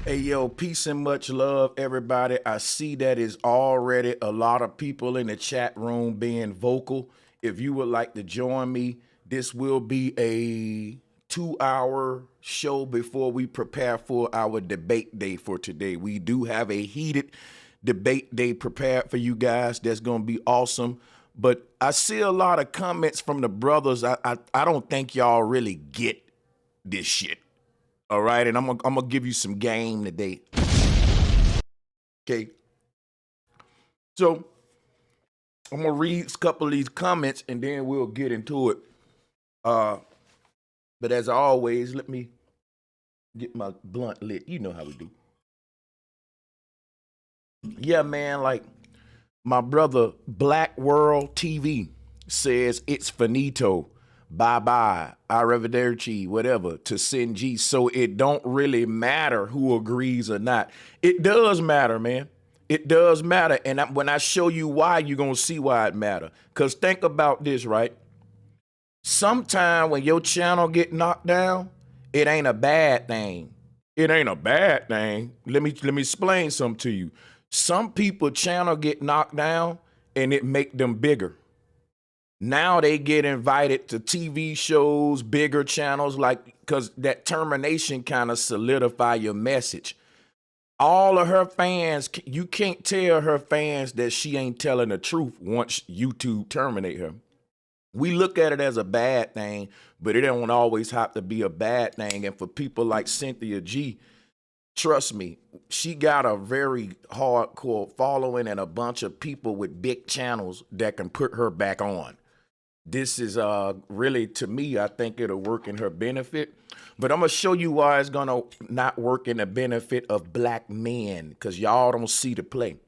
Hey, yo, peace and much love, everybody. I see that is already a lot of people in the chat room being vocal. If you would like to join me, this will be a 2 hour show before we prepare for our debate day for today. We do have a heated debate day prepared for you guys. That's going to be awesome. But I see a lot of comments from the brothers. I don't think y'all really get this shit. All right, and I'm gonna give you some game today. Okay, so I'm gonna read a couple of these comments and then we'll get into it. But as always, let me get my blunt lit. You know how we do. Yeah, man. Like my brother Black World TV says, it's finito. Bye bye, arrivederci, whatever, to send G. So it don't really matter who agrees or not. It does matter, man. It does matter. And when I show you why, you're going to see why it matter. Because think about this, right? Sometime when your channel get knocked down, it ain't a bad thing. It ain't a bad thing. Let me explain something to you. Some people channel get knocked down and it make them bigger. Now they get invited to TV shows, bigger channels, like, because that termination kind of solidify your message. All of her fans, you can't tell her fans that she ain't telling the truth once YouTube terminate her. We look at it as a bad thing, but it don't always have to be a bad thing. And for people like Cynthia G, trust me, she got a very hardcore following and a bunch of people with big channels that can put her back on. This is really, to me, I think it'll work in her benefit. But I'm going to show you why it's going to not work in the benefit of black men, because y'all don't see the play.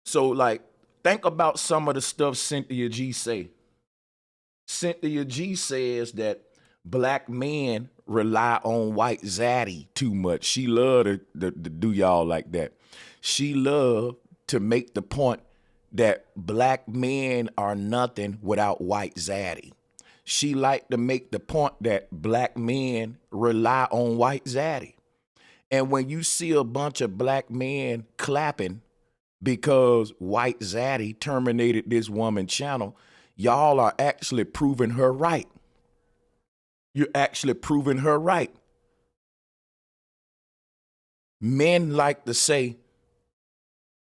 So, like, think about some of the stuff Cynthia G say. Cynthia G says that black men rely on white zaddy too much. She love to do y'all like that. She love to make the point that black men are nothing without white zaddy. She like to make the point that black men rely on white zaddy. And when you see a bunch of black men clapping because white zaddy terminated this woman's channel, y'all are actually proving her right. You're actually proving her right. Men like to say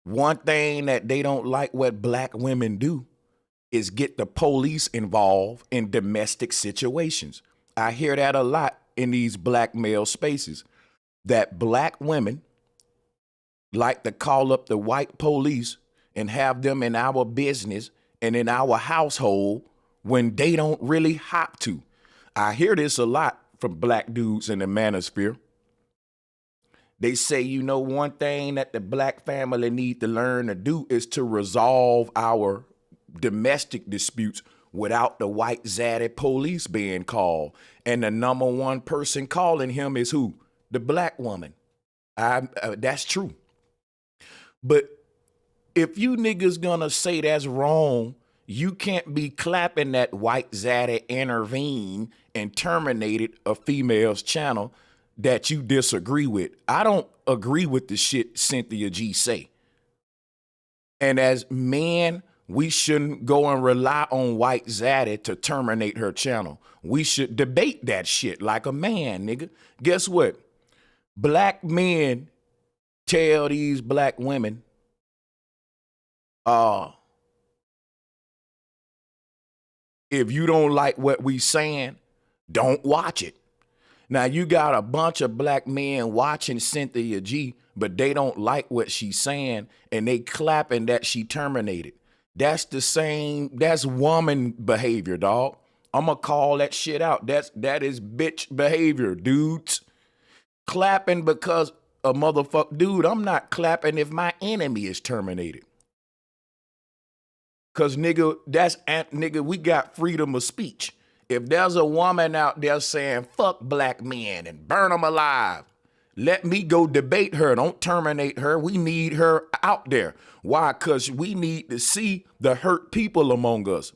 one thing that they don't like what black women do is get the police involved in domestic situations. I hear that a lot in these black male spaces, that black women like to call up the white police and have them in our business and in our household when they don't really have to. I hear this a lot from black dudes in the manosphere. They say, you know, one thing that the black family need to learn to do is to resolve our domestic disputes without the white zaddy police being called. And the number one person calling him is who? The black woman. That's true. But if you niggas gonna say that's wrong, you can't be clapping that white zaddy intervene and terminated a female's channel that you disagree with. I don't agree with the shit Cynthia G say. And as men, we shouldn't go and rely on white zaddy to terminate her channel. We should debate that shit like a man, nigga. Guess what? Black men tell these black women, if you don't like what we saying, don't watch it. Now you got a bunch of black men watching Cynthia G, but they don't like what she's saying and they clapping that she terminated. That's the same, that's woman behavior, dog. I'm gonna call that shit out. That is bitch behavior, dudes. Clapping because a motherfucker, dude, I'm not clapping if my enemy is terminated. Cause nigga, nigga, we got freedom of speech. If there's a woman out there saying fuck black men and burn them alive, Let me go debate her. Don't terminate her. We need her out there. Why? Because we need to see the hurt people among us.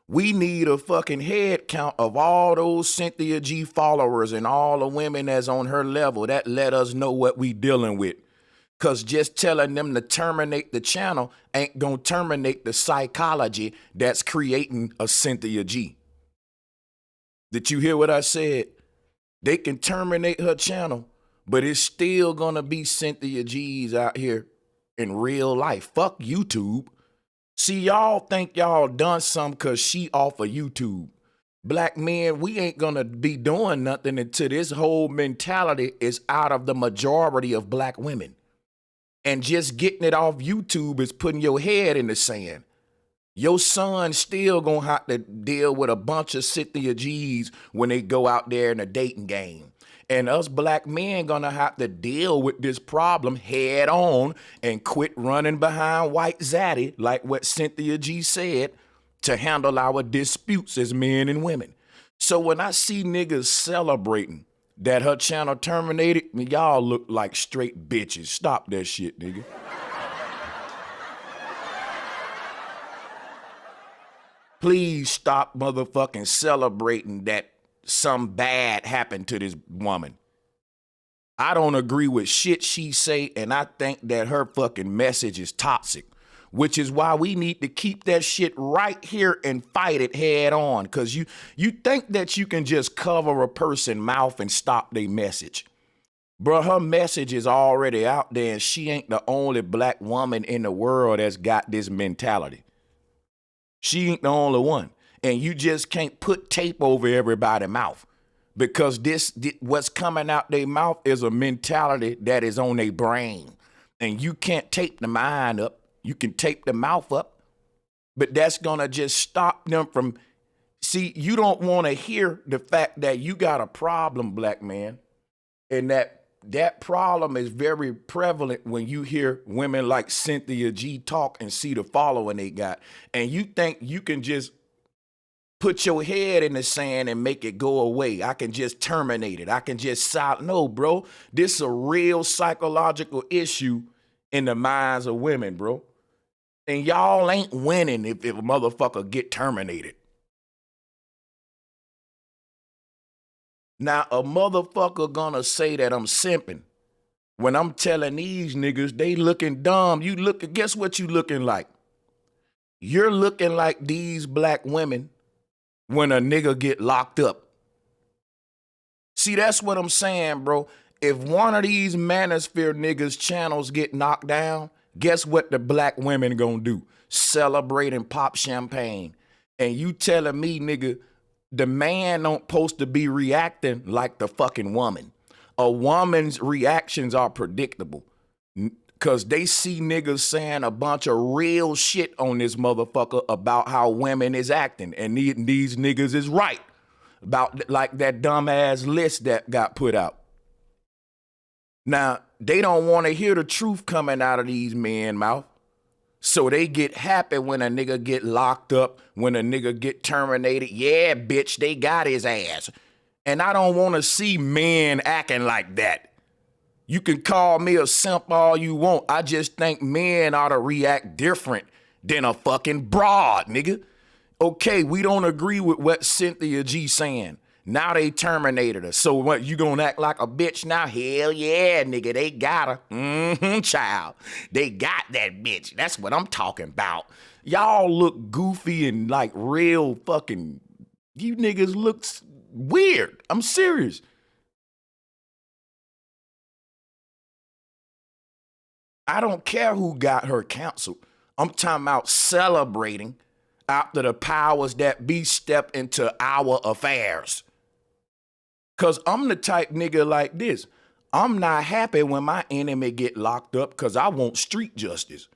We need a fucking head count of all those Cynthia G followers and all the women that's on her level. That let us know what we dealing with. Because just telling them to terminate the channel ain't going to terminate the psychology that's creating a Cynthia G. Did you hear what I said? They can terminate her channel, but it's still going to be Cynthia G's out here in real life. Fuck YouTube. See, y'all think y'all done something because she off of YouTube. Black men, we ain't going to be doing nothing until this whole mentality is out of the majority of black women. And just getting it off YouTube is putting your head in the sand. Your son still gonna have to deal with a bunch of Cynthia G's when they go out there in a dating game. And us black men gonna have to deal with this problem head on and quit running behind white zaddy, like what Cynthia G said, to handle our disputes as men and women. So when I see niggas celebrating that her channel terminated, y'all look like straight bitches. Stop that shit, nigga. Please stop motherfucking celebrating that some bad happened to this woman. I don't agree with shit she say, and I think that her fucking message is toxic, which is why we need to keep that shit right here and fight it head on. Cause you think that you can just cover a person's mouth and stop their message. Bro, her message is already out there, and she ain't the only black woman in the world that's got this mentality. She ain't the only one. And you just can't put tape over everybody's mouth, because what's coming out their mouth is a mentality that is on their brain. And you can't tape the mind up. You can tape the mouth up, but that's going to just stop them from. See, you don't want to hear the fact that you got a problem, black man. And that problem is very prevalent when you hear women like Cynthia G talk and see the following they got. And you think you can just put your head in the sand and make it go away. I can just terminate it. I can just no, bro. This is a real psychological issue in the minds of women, bro. And y'all ain't winning if a motherfucker get terminated. Now, a motherfucker gonna say that I'm simping when I'm telling these niggas they looking dumb. Guess what you looking like? You're looking like these black women when a nigga get locked up. See, that's what I'm saying, bro. If one of these manosphere niggas channels get knocked down, guess what the black women gonna do? Celebrate and pop champagne. And you telling me, nigga, the man don't supposed to be reacting like the fucking woman. A woman's reactions are predictable because they see niggas saying a bunch of real shit on this motherfucker about how women is acting. And these niggas is right about like that dumbass list that got put out. Now, they don't want to hear the truth coming out of these men's mouth. So they get happy when a nigga get locked up, when a nigga get terminated. Yeah, bitch, they got his ass. And I don't want to see men acting like that. You can call me a simp all you want. I just think men ought to react different than a fucking broad, nigga. Okay, we don't agree with what Cynthia G saying. Now they terminated her. So what, you gonna act like a bitch now? Hell yeah, nigga, they got her. Child. They got that bitch. That's what I'm talking about. Y'all look goofy and like real fucking, you niggas look weird. I'm serious. I don't care who got her canceled. I'm talking about celebrating after the powers that be step into our affairs. Cause I'm the type nigga like this. I'm not happy when my enemy get locked up because I want street justice.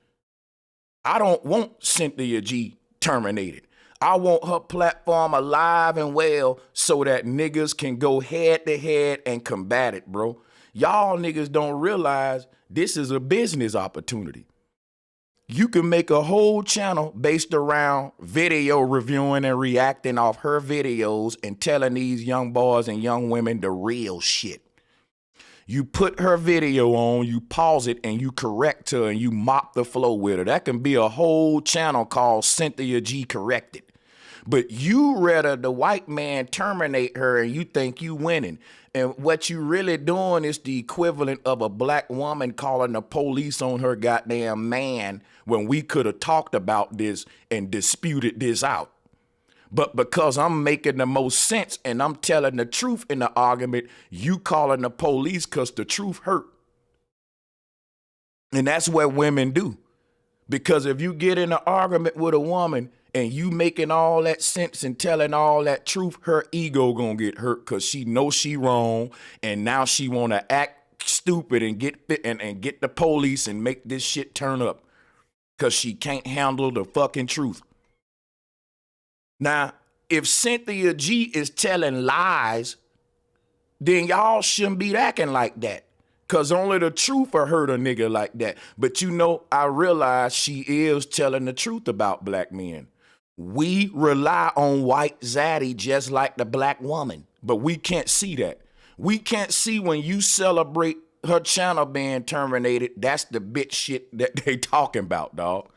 I don't want Cynthia G terminated. I want her platform alive and well so that niggas can go head to head and combat it, bro. Y'all niggas don't realize this is a business opportunity. You can make a whole channel based around video reviewing and reacting off her videos and telling these young boys and young women the real shit. You put her video on, you pause it, and you correct her, and you mop the flow with her. That can be a whole channel called Cynthia G Corrected. But you rather the white man terminate her and you think you winning. And what you really doing is the equivalent of a black woman calling the police on her goddamn man when we could have talked about this and disputed this out. But because I'm making the most sense and I'm telling the truth in the argument, you calling the police because the truth hurt. And that's what women do. Because if you get in an argument with a woman and you making all that sense and telling all that truth, her ego gonna get hurt because she knows she wrong, and now she wanna act stupid and get and get the police and make this shit turn up because she can't handle the fucking truth. Now, if Cynthia G is telling lies, then y'all shouldn't be acting like that. Cause only the truth will hurt a nigga like that. But you know, I realize she is telling the truth about black men. We rely on white zaddy just like the black woman, but we can't see that. We can't see when you celebrate her channel being terminated. That's the bitch shit that they talking about, dog.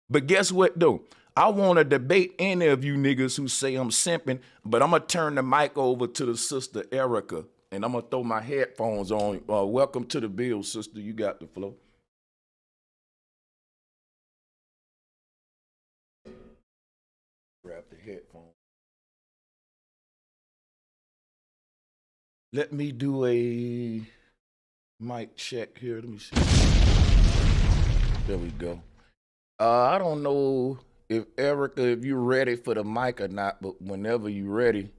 But guess what, though? I want to debate any of you niggas who say I'm simping, but I'm going to turn the mic over to the sister Erica, and I'm going to throw my headphones on. Welcome to the bill, sister. You got the flow. Grab the headphones. Let me do a mic check here. Let me see. There we go. I don't know if Erica, if you're ready for the mic or not, but whenever you're ready.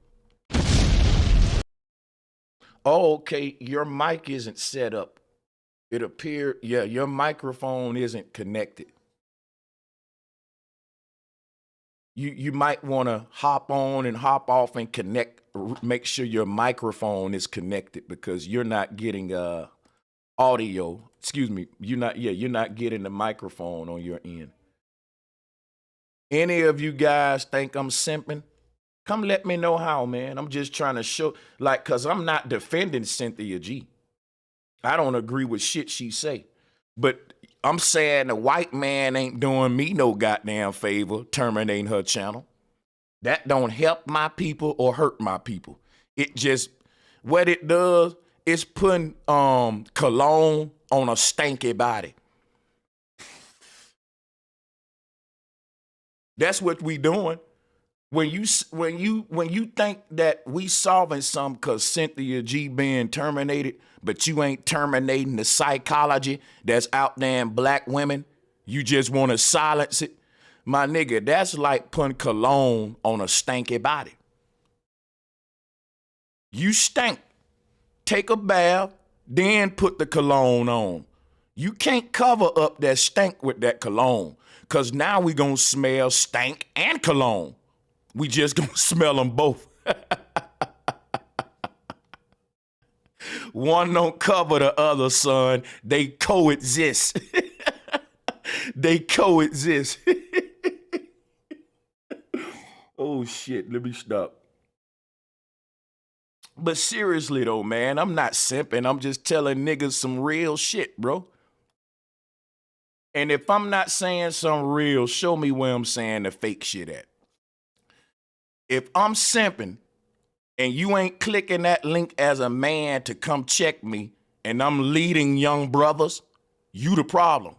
Oh, okay. Your mic isn't set up. It appeared, yeah, your microphone isn't connected. You might want to hop on and hop off and connect, make sure your microphone is connected because you're not getting audio. Excuse me. You're not getting the microphone on your end. Any of you guys think I'm simping? Come let me know how, man. I'm just trying to show, like, cause I'm not defending Cynthia G. I don't agree with shit she say. But I'm saying the white man ain't doing me no goddamn favor terminating her channel. That don't help my people or hurt my people. It just, what it does is putting cologne on a stanky body. That's what we doing. When you think that we solving something because Cynthia G being terminated, but you ain't terminating the psychology that's out there in black women, you just want to silence it. My nigga, that's like putting cologne on a stanky body. You stink. Take a bath, then put the cologne on. You can't cover up that stank with that cologne because now we gonna smell stank and cologne. We just gonna smell them both. One don't cover the other, son. They coexist. They coexist. Oh shit, let me stop. But seriously though, man, I'm not simping. I'm just telling niggas some real shit, bro. And if I'm not saying some real, show me where I'm saying the fake shit at. If I'm simping and you ain't clicking that link as a man to come check me and I'm leading young brothers, you the problem.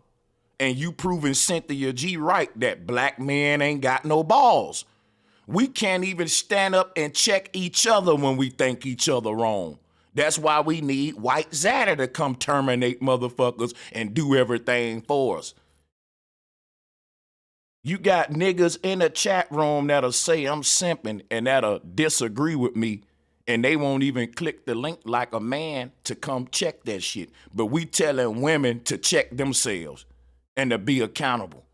And you proving Cynthia G right that black men ain't got no balls. We can't even stand up and check each other when we think each other wrong. That's why we need white Zaddy to come terminate motherfuckers and do everything for us. You got niggas in the chat room that'll say I'm simping and that'll disagree with me and they won't even click the link like a man to come check that shit. But we telling women to check themselves and to be accountable.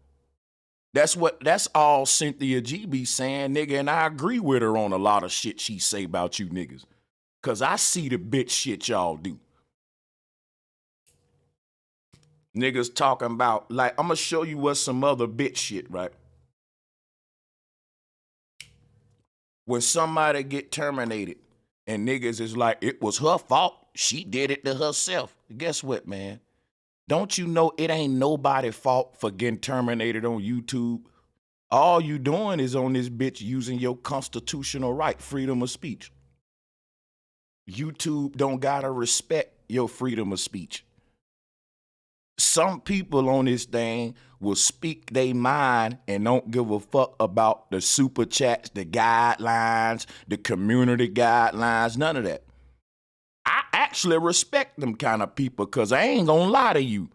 That's all Cynthia G be saying, nigga, and I agree with her on a lot of shit she say about you niggas. Cause I see the bitch shit y'all do. Niggas talking about, like, I'm gonna show you what some other bitch shit, right? When somebody get terminated and niggas is like, it was her fault. She did it to herself. Guess what, man? Don't you know it ain't nobody's fault for getting terminated on YouTube? All you doing is on this bitch using your constitutional right, freedom of speech. YouTube don't gotta respect your freedom of speech. Some people on this thing will speak their mind and don't give a fuck about the super chats, the guidelines, the community guidelines, none of that. I actually respect them kind of people because I ain't gonna lie to you.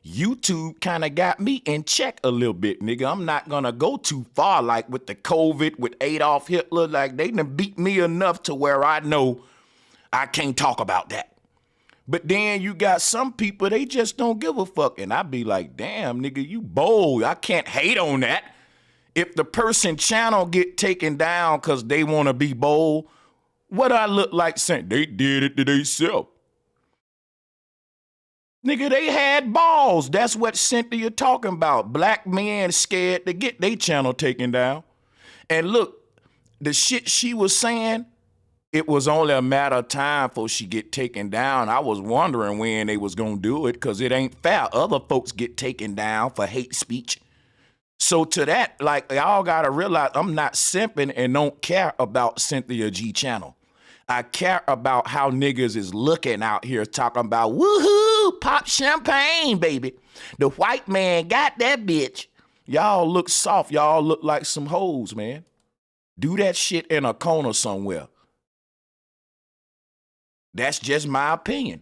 YouTube kind of got me in check a little bit, nigga. I'm not gonna go too far like with the COVID, with Adolf Hitler. Like they done beat me enough to where I know I can't talk about that. But then you got some people, they just don't give a fuck. And I be like, damn, nigga, you bold. I can't hate on that. If the person channel get taken down because they want to be bold, what I look like saying, they did it to themselves. Nigga, they had balls. That's what Cynthia talking about. Black men scared to get their channel taken down. And look, the shit she was saying, it was only a matter of time before she get taken down. I was wondering when they was gonna do it because it ain't fair. Other folks get taken down for hate speech. So to that, like, y'all gotta realize I'm not simping and don't care about Cynthia G channel. I care about how niggas is looking out here talking about, woohoo, pop champagne, baby. The white man got that bitch. Y'all look soft. Y'all look like some hoes, man. Do that shit in a corner somewhere. That's just my opinion.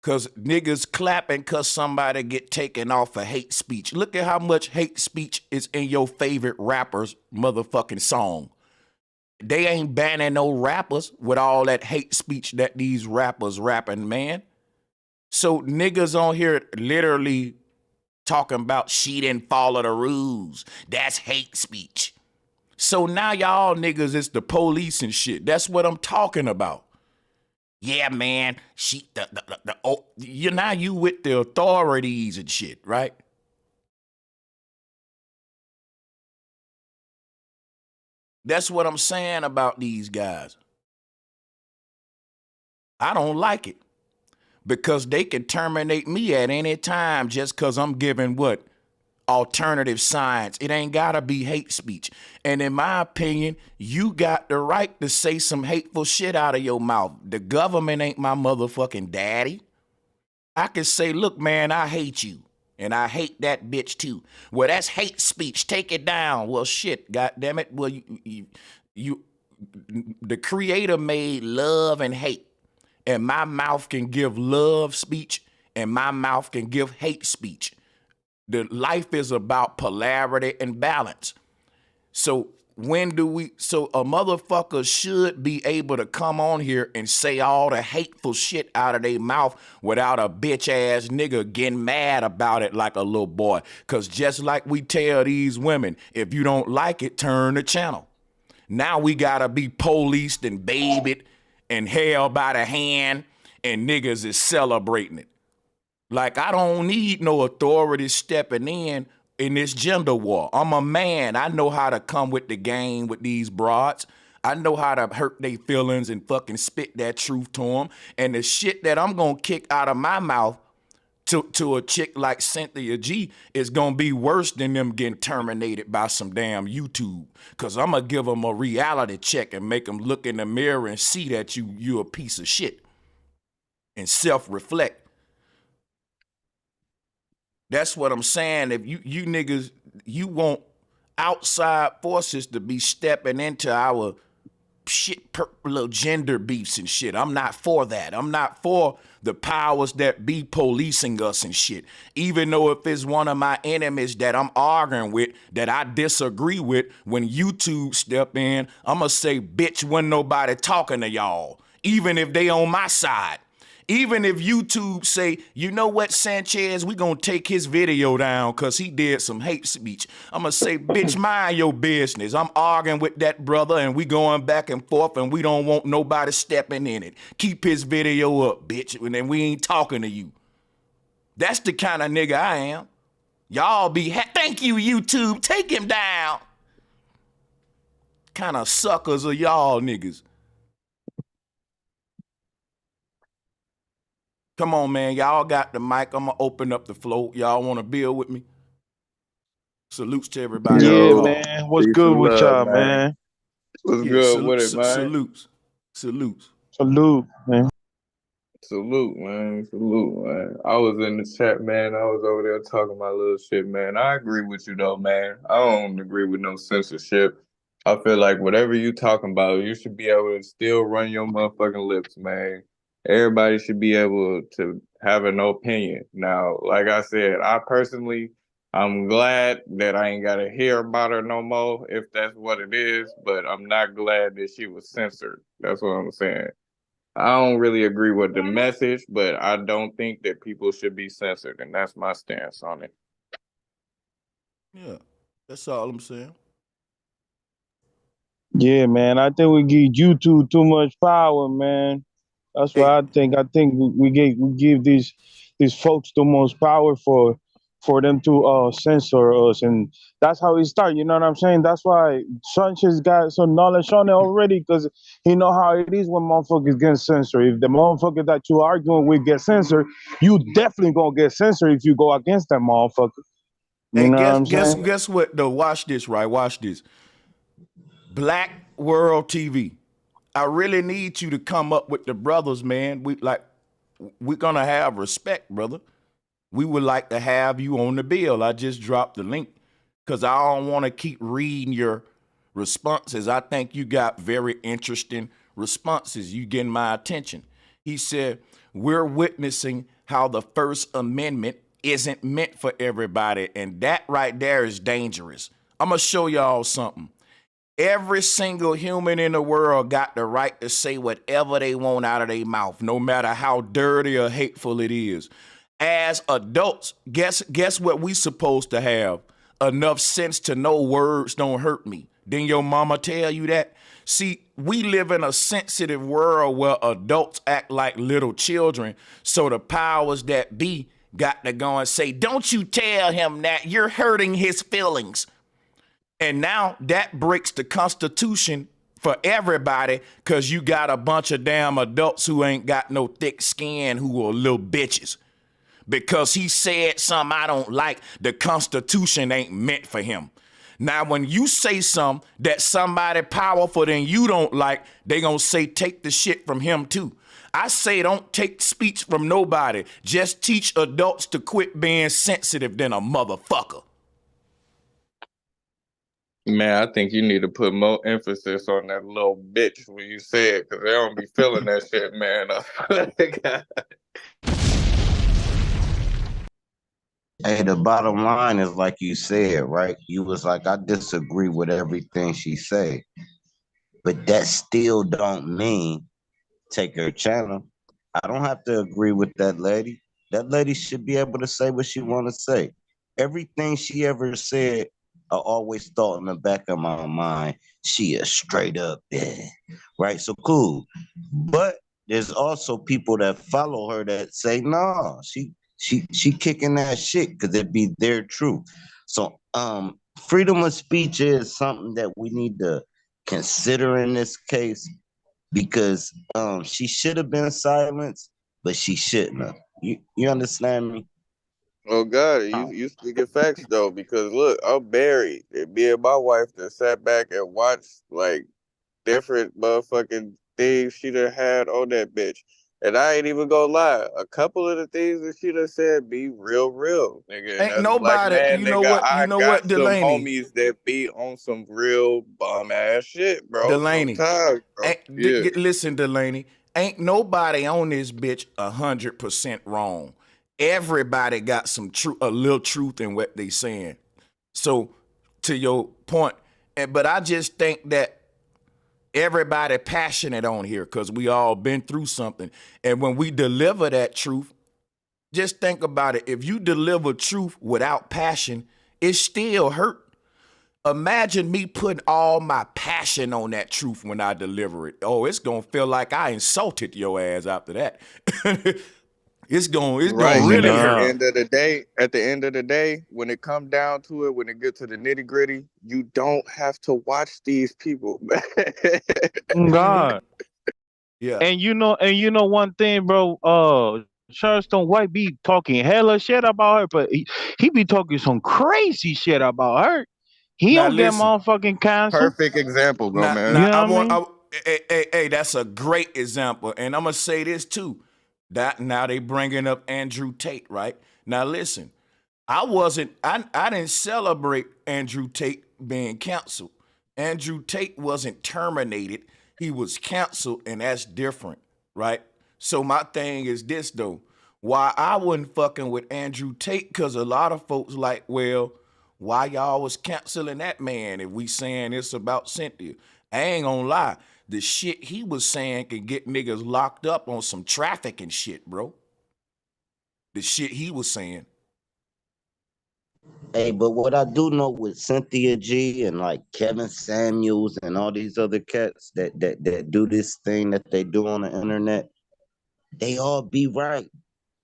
Cause niggas clapping cause somebody get taken off for hate speech. Look at how much hate speech is in your favorite rapper's motherfucking song. They ain't banning no rappers with all that hate speech that these rappers rapping, man. So niggas on here literally talking about she didn't follow the rules. That's hate speech. So now y'all niggas is the police and shit. That's what I'm talking about. Yeah, man, now you with the authorities and shit, right? That's what I'm saying about these guys. I don't like it because they can terminate me at any time just because I'm giving what? Alternative science. It ain't gotta be hate speech. And in my opinion, you got the right to say some hateful shit out of your mouth. The government ain't my motherfucking daddy. I can say, look, man, I hate you. And I hate that bitch too. Well, that's hate speech. Take it down. Well, shit, goddamn it. Well, the creator made love and hate. And my mouth can give love speech and my mouth can give hate speech. The life is about polarity and balance. So a motherfucker should be able to come on here and say all the hateful shit out of their mouth without a bitch ass nigga getting mad about it like a little boy. Cause just like we tell these women, if you don't like it, turn the channel. Now we gotta be policed and babied and held by the hand and niggas is celebrating it. Like, I don't need no authority stepping in this gender war. I'm a man. I know how to come with the game with these broads. I know how to hurt their feelings and fucking spit that truth to them. And the shit that I'm going to kick out of my mouth to a chick like Cynthia G is going to be worse than them getting terminated by some damn YouTube. Because I'm going to give them a reality check and make them look in the mirror and see that you a piece of shit and self-reflect. That's what I'm saying. If you niggas, you want outside forces to be stepping into our shit, little gender beefs and shit. I'm not for that. I'm not for the powers that be policing us and shit. Even though if it's one of my enemies that I'm arguing with, that I disagree with, when YouTube step in, I'm going to say, bitch, wasn't nobody talking to y'all. Even if they on my side. Even if YouTube say, you know what, Sanchez, we gonna take his video down because he did some hate speech. I'm gonna say, bitch, mind your business. I'm arguing with that brother and we going back and forth and we don't want nobody stepping in it. Keep his video up, bitch, and then we ain't talking to you. That's the kind of nigga I am. Y'all be, thank you, YouTube, take him down. kind of suckers are y'all niggas? Come on, man. Y'all got the mic. I'm going to open up the floor. Y'all want to build with me? Salutes to everybody on the Yeah, call. man. What's Peace good and with love, y'all, man. man? What's Yeah, good with it, man? salutes. Salute, man. Salute, man. Salute, man. I was in the chat, man. I was over there talking my little shit, man. I agree with you, though, man. I don't agree with no censorship. I feel like whatever you talking about, you should be able to still run your motherfucking lips, man. Everybody should be able to have an opinion. Now, like I said, I'm glad that I ain't got to hear about her no more, if that's what it is, but I'm not glad that she was censored. That's what I'm saying. I don't really agree with the message, but I don't think that people should be censored, and that's my stance on it. Yeah, that's all I'm saying. Yeah, man. I think we give YouTube too much power, man. That's what Hey, I think. I think we give these folks the most power for them to censor us, and that's how it started. You know what I'm saying? That's why Sanchez got some knowledge on it already, because he know how it is when motherfuckers get censored. If the motherfucker that you arguing with get censored, you definitely gonna get censored if you go against that motherfucker. You hey, know what guess I'm guess saying? guess what though? Watch this, right? Watch this. Black World TV. I really need you to come up with the brothers, man. We're gonna have respect, brother. We would like to have you on the bill. I just dropped the link because I don't want to keep reading your responses. I think you got very interesting responses. You getting my attention. He said, we're witnessing how the First Amendment isn't meant for everybody. And that right there is dangerous. I'm going to show y'all something. Every single human in the world got the right to say whatever they want out of their mouth, no matter how dirty or hateful it is. As adults, guess what we supposed to have? Enough sense to know words don't hurt me. Didn't your mama tell you that? See, we live in a sensitive world where adults act like little children, so the powers that be got to go and say, don't you tell him that, you're hurting his feelings. And now that breaks the Constitution for everybody, because you got a bunch of damn adults who ain't got no thick skin, who are little bitches. Because he said something I don't like, the Constitution ain't meant for him. Now, when you say something that somebody powerful than you don't like, they gonna say take the shit from him too. I say don't take speech from nobody. Just teach adults to quit being sensitive than a motherfucker. Man, I think you need to put more emphasis on that little bitch when you say it, because they don't be feeling that shit, man. Hey, the bottom line is like you said, right? You was like, I disagree with everything she say, but that still don't mean take her channel. I don't have to agree with that lady. That lady should be able to say what she want to say. Everything she ever said, I always thought in the back of my mind, she is straight up bad, right? So cool. But there's also people that follow her that say, no, she kicking that shit because it be their truth. So freedom of speech is something that we need to consider in this case, because she should have been silenced, but she shouldn't have. You understand me? Oh God, you speaking facts though, because look, I'm married. And me and my wife that sat back and watched like different motherfucking things she done had on that bitch. And I ain't even gonna lie, a couple of the things that she done said be real, nigga. And Ain't as a black nobody, man, nigga, you I know got what, some Delaney? homies that be on some real bum ass shit, bro. Delaney. Sometimes, bro. Yeah. Listen, Delaney, ain't nobody on this bitch 100% wrong. Everybody got some truth, a little truth in what they saying. So, to your point, but I just think that everybody passionate on here because we all been through something. And when we deliver that truth, just think about it. If you deliver truth without passion, it still hurt. Imagine me putting all my passion on that truth when I deliver it. Oh, it's going to feel like I insulted your ass after that. it's gonna Right. And really at the hurt. Nah. end of the day, when it come down to it, when it get to the nitty gritty, you don't have to watch these people, man. Mm-hmm. God. Yeah. And you know one thing, bro. Charleston White be talking hella shit about her, but he be talking some crazy shit about her. He Now don't get listen. motherfucking canceled. Perfect example, bro, Now, man. You now know I what I want. mean? Hey, that's a great example, and I'm gonna say this too. That now they bringing up Andrew Tate, right? Now listen, I didn't celebrate Andrew Tate being canceled. Andrew Tate wasn't terminated. He was canceled, and that's different, right? So my thing is this though. Why I wasn't fucking with Andrew Tate, because a lot of folks like, well, why y'all was canceling that man if we saying it's about Cynthia? I ain't gonna lie. The shit he was saying can get niggas locked up on some trafficking shit, bro. The shit he was saying. Hey, but what I do know with Cynthia G and like Kevin Samuels and all these other cats that do this thing that they do on the internet, they all be right.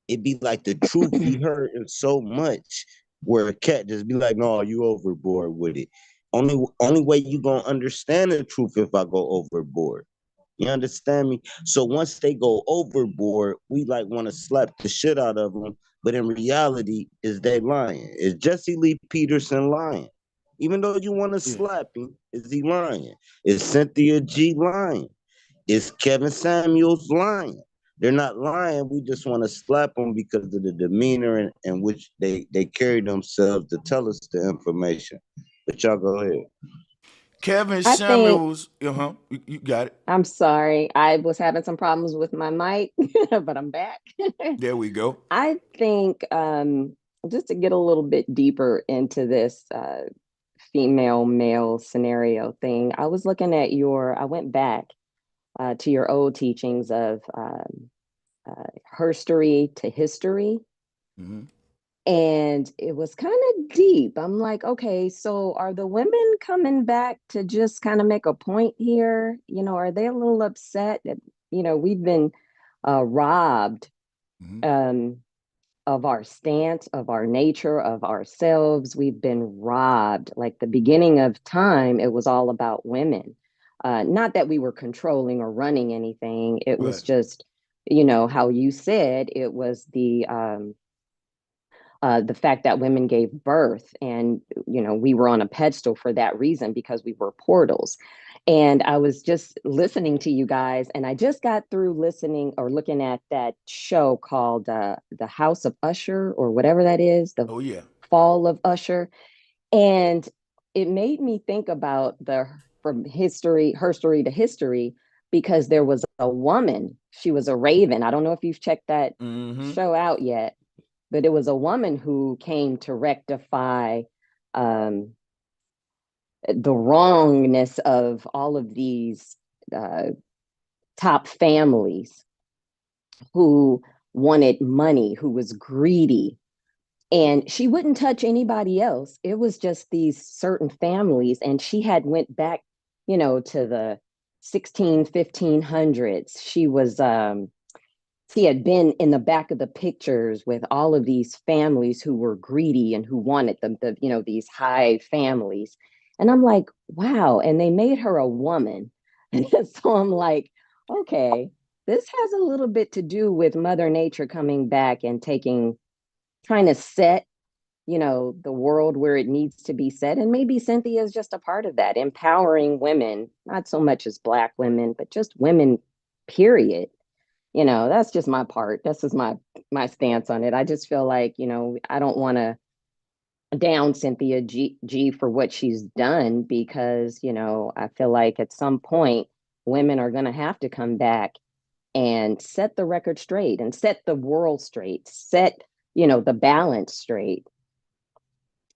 It be like the truth be heard in so much where a cat just be like, no, you overboard with it. Only way you gonna understand the truth if I go overboard. You understand me? So once they go overboard, we like want to slap the shit out of them. But in reality, is they lying? Is Jesse Lee Peterson lying? Even though you want to Yeah. slap him, is he lying? Is Cynthia G lying? Is Kevin Samuels lying? They're not lying. We just want to slap them because of the demeanor in which they carry themselves to tell us the information. But y'all go ahead. Kevin I think, Samuels, you got it. I'm sorry, I was having some problems with my mic, but I'm back. There we go. I think, just to get a little bit deeper into this female male scenario thing, I was looking at I went back to your old teachings of herstory to history. Mm-hmm. And it was kind of deep. I'm like, okay, so are the women coming back to just kind of make a point here? Are they a little upset that, we've been robbed Mm-hmm. of our stance, of our nature, of ourselves? We've been robbed. Like the beginning of time, it was all about women. Not that we were controlling or running anything. It was Right. just, how you said it was the fact that women gave birth, and we were on a pedestal for that reason because we were portals. And I was just listening to you guys, and I just got through listening or looking at that show called the House of Usher, or whatever that is, the Oh yeah. Fall of Usher. And it made me think about the from history, her story to history, because there was a woman, she was a raven. I don't know if you've checked that Mm-hmm. show out yet, but it was a woman who came to rectify um, the wrongness of all of these uh, top families who wanted money, who was greedy. And she wouldn't touch anybody else. It was just these certain families. And she had went back, to the 1500s. She had been in the back of the pictures with all of these families who were greedy and who wanted these high families. And I'm like, wow. And they made her a woman. And so I'm like, okay, this has a little bit to do with Mother Nature coming back and trying to set, the world where it needs to be set. And maybe Cynthia is just a part of that, empowering women, not so much as Black women, but just women, period. That's just my part. This is my stance on it. I just feel like, I don't want to down Cynthia G for what she's done, because, I feel like at some point women are going to have to come back and set the record straight and set the world straight, set, the balance straight.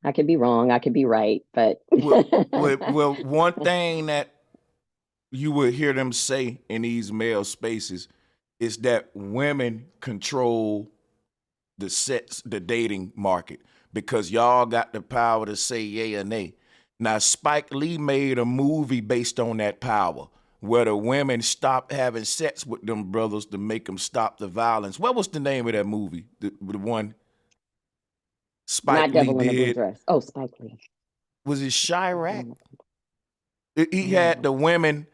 I could be wrong, I could be right, but Well, one thing that you would hear them say in these male spaces is that women control the dating market, because y'all got the power to say yay or nay. Now, Spike Lee made a movie based on that power. where the women stopped having sex with them brothers to make them stop the violence. What was the name of that movie? The one Spike Not Lee Devil in a Blue did? Dress. Oh, Spike Lee. Was it Chirac? Mm. He had the women.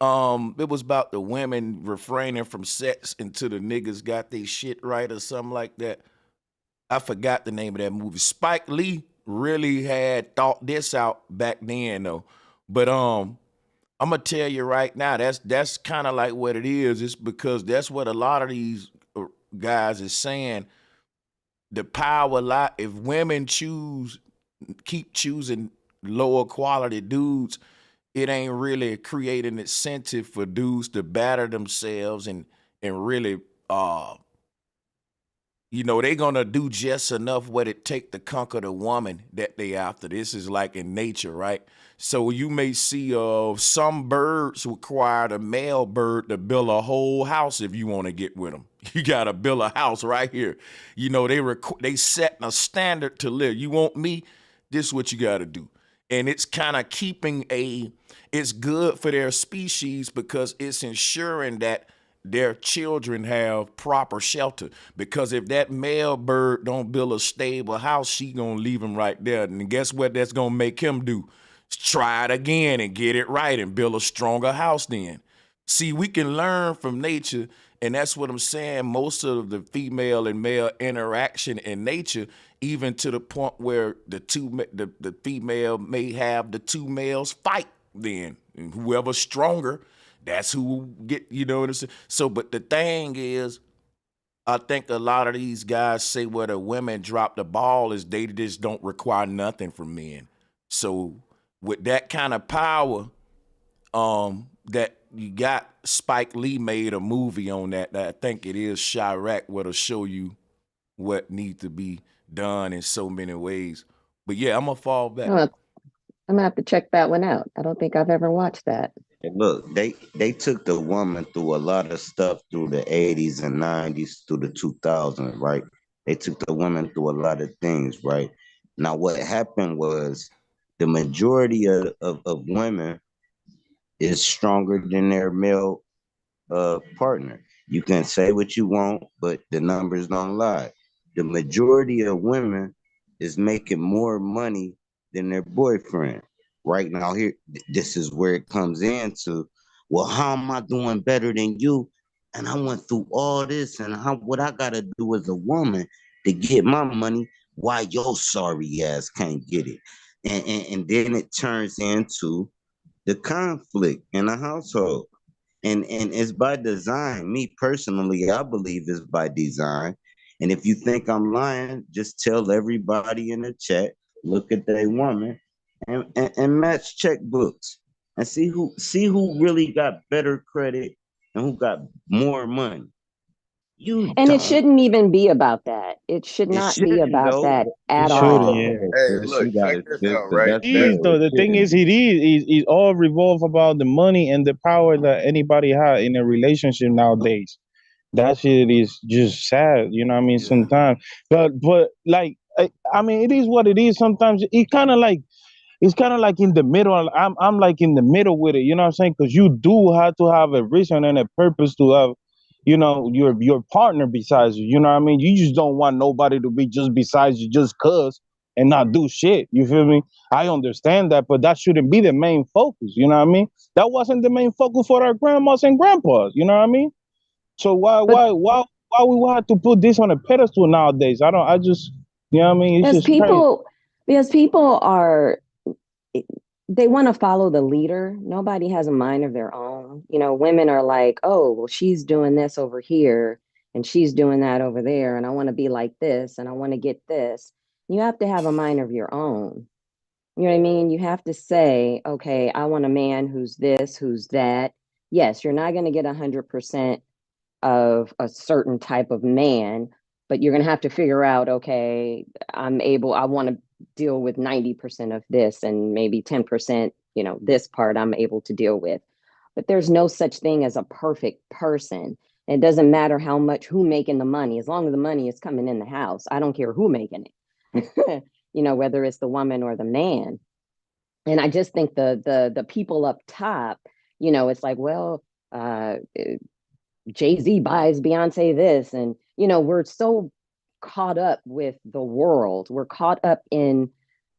It was about the women refraining from sex until the niggas got their shit right or something like that. I forgot the name of that movie. Spike Lee really had thought this out back then though. But I'm gonna tell you right now, that's kind of like what it is. It's because that's what a lot of these guys is saying. The power lot. If women keep choosing lower quality dudes, it ain't really creating incentive for dudes to batter themselves and really they gonna do just enough what it take to conquer the woman that they after. This is like in nature, right? So you may see some birds require the male bird to build a whole house if you want to get with them. You gotta build a house right here. They setting a standard to live. You want me? This is what you gotta do. And it's kind of it's good for their species because it's ensuring that their children have proper shelter. Because if that male bird don't build a stable house, she gonna leave him right there. And guess what that's gonna make him do? Try it again and get it right and build a stronger house then. See, we can learn from nature, and that's what I'm saying. Most of the female and male interaction in nature, even to the point where the female may have the two males fight then. And whoever's stronger, that's who will get, you know what I'm saying? So, but the thing is, I think a lot of these guys say where the women drop the ball is they just don't require nothing from men. So with that kind of power, that you got, Spike Lee made a movie on that I think it is Chirac, what'll show you what needs to be done in so many ways. But yeah, I'm gonna fall back. I'm gonna have to check that one out. I don't think I've ever watched that. And look, they took the woman through a lot of stuff through the 80s and 90s through the 2000s, right? They took the woman through a lot of things, right? Now, what happened was the majority of women is stronger than their male partner. You can say what you want, but the numbers don't lie. The majority of women is making more money than their boyfriend. Right now, here, this is where it comes into, well, how am I doing better than you? And I went through all this, and what I gotta do as a woman to get my money, why your sorry ass can't get it? And then it turns into the conflict in the household. And it's by design. Me personally, I believe it's by design. And if you think I'm lying, just tell everybody in the chat, look at their woman and match checkbooks and see who really got better credit and who got more money. You And it don't. shouldn't even be about that. It should It not be shouldn't about though. that It at shouldn't, all. yeah. Hey, Sis, look, you check gotta this sis, out, right? that's Is what though it the thing shouldn't is be. it all revolve about the money and the power that anybody has in a relationship nowadays. That shit is just sad, you know what I mean? Yeah. Sometimes, but like I mean, it is what it is. Sometimes it kind of like it's kind of like in the middle. I'm like in the middle with it, you know what I'm saying? Because you do have to have a reason and a purpose to have, you know, your partner besides you. You know what I mean? You just don't want nobody to be just besides you just cause and not do shit. You feel me? I understand that, but that shouldn't be the main focus. You know what I mean? That wasn't the main focus for our grandmas and grandpas. You know what I mean? So why But why why why we have to put this on a pedestal nowadays? I just, you know what I mean? It's as just crazy. people are, they want to follow the leader. Nobody has a mind of their own. You know, women are like, oh, well, she's doing this over here and she's doing that over there. And I want to be like this and I want to get this. You have to have a mind of your own. You know what I mean? You have to say, okay, I want a man who's this, who's that. Yes, you're not going to get 100% of a certain type of man, but you're going to have to figure out, okay, I want to deal with 90% of this and maybe 10%, you know, this part I'm able to deal with. But there's no such thing as a perfect person. It doesn't matter who making the money, as long as the money is coming in the house. I don't care who making it, you know, whether it's the woman or the man. And I just think the people up top It's like, well, Jay-Z buys Beyonce this, and we're so caught up with the world. We're caught up in,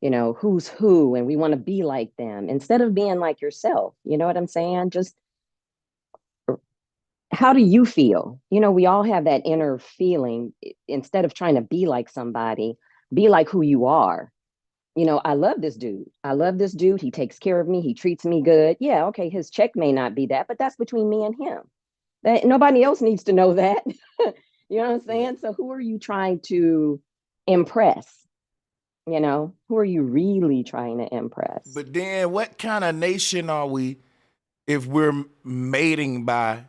who's who, and we want to be like them instead of being like yourself. You know what I'm saying? Just how do you feel? We all have that inner feeling. Instead of trying to be like somebody, be like who you are. I love this dude. I love this dude. He takes care of me. He treats me good. Yeah, okay, his check may not be that, but that's between me and him. That nobody else needs to know that. You know what I'm saying? So who are you trying to impress? Who are you really trying to impress? But then what kind of nation are we if we're mating by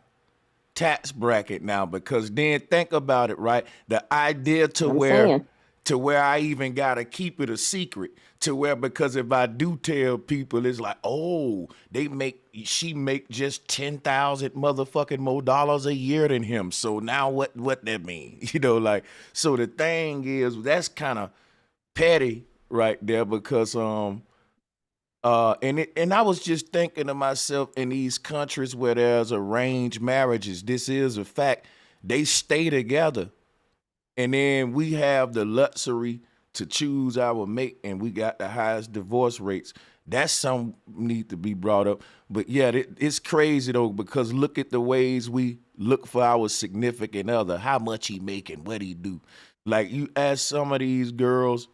tax bracket now? Because then think about it, right? The idea to where I even gotta keep it a secret, to where, because if I do tell people, it's like, oh, she make just 10,000 motherfucking more dollars a year than him. So now what that mean? So the thing is, that's kind of petty right there, because and I was just thinking to myself, in these countries where there's arranged marriages, this is a fact, they stay together. And then we have the luxury to choose our mate, and we got the highest divorce rates. That's something need to be brought up. But yeah, it's crazy though, because look at the ways we look for our significant other, how much he making, what he do. Like, you ask some of these girls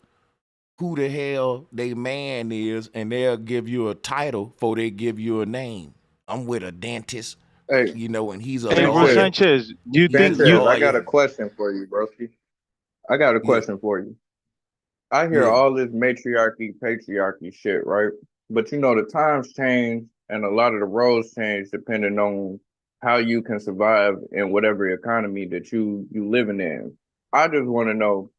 who the hell they man is, and they'll give you a title before they give you a name. I'm with a dentist, Hey, and he's a Hey, bro lawyer. Sanchez, do you think Sanchez, you? I got a question for you, broski. I got a Yeah, question for you. I hear yeah. all this matriarchy, patriarchy shit, right? But the times change and a lot of the roles change depending on how you can survive in whatever economy that you living in. I just want to know,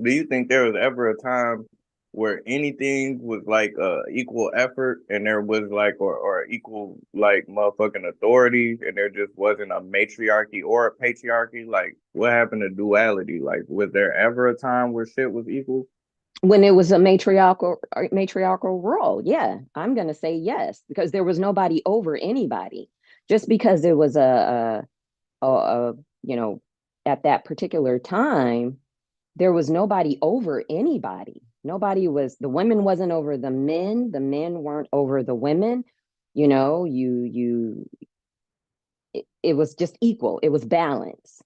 do you think there was ever a time where anything was like equal effort, and there was like or equal like motherfucking authority, and there just wasn't a matriarchy or a patriarchy? Like, what happened to duality? Like, was there ever a time where shit was equal? When it was a matriarchal role, yeah, I'm gonna say yes, because there was nobody over anybody. Just because it was a at that particular time, there was nobody over anybody. The women wasn't over the men weren't over the women. It was just equal. It was balanced.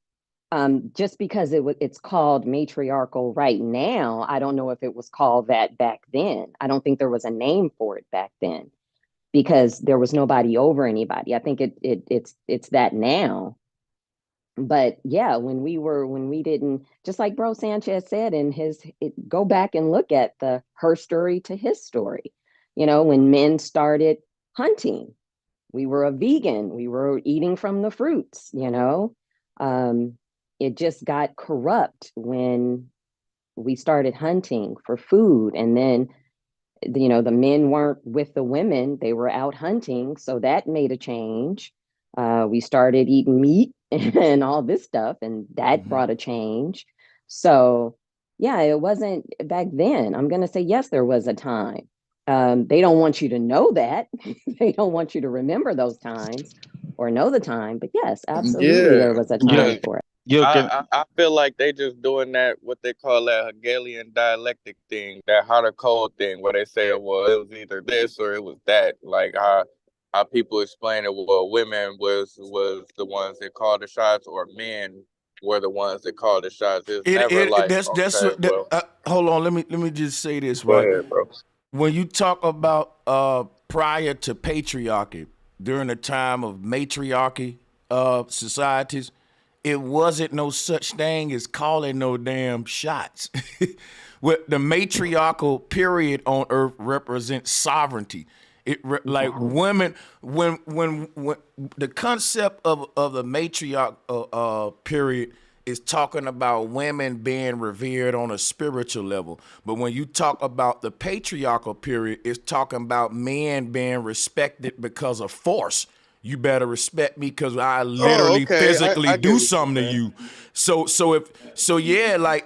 Just because it's called matriarchal right now, I don't know if it was called that back then. I don't think there was a name for it back then, because there was nobody over anybody. I think it's that now. But yeah, when we didn't, just like Bro Sanchez said in go back and look at her story to his story. When men started hunting, we were a vegan, we were eating from the fruits. It just got corrupt when we started hunting for food, and then the men weren't with the women, they were out hunting, so that made a change. We started eating meat and all this stuff, and that brought a change. So yeah, it wasn't back then. I'm going to say yes, there was a time. They don't want you to know that. They don't want you to remember those times or know the time, but yes, absolutely, there Yeah, was a Yo, time for it. yo, can I feel like they just doing that, what they call that Hegelian dialectic thing, that hot or cold thing, where they say, well, it was either this or it was that. Like how people explain it, well, women was the ones that called the shots, or men were the ones that called the shots. It's never like, That's okay, well, hold on. Let me just say this, go right? ahead, bro. When you talk about prior to patriarchy, during the time of matriarchy societies, it wasn't no such thing as calling no damn shots. What the matriarchal period on earth represents sovereignty. Like women, when the concept of the matriarch period is talking about women being revered on a spiritual level. But when you talk about the patriarchal period, it's talking about men being respected because of force. You better respect me because I Oh, literally okay. physically I get do what you're something to saying. you. Yeah, like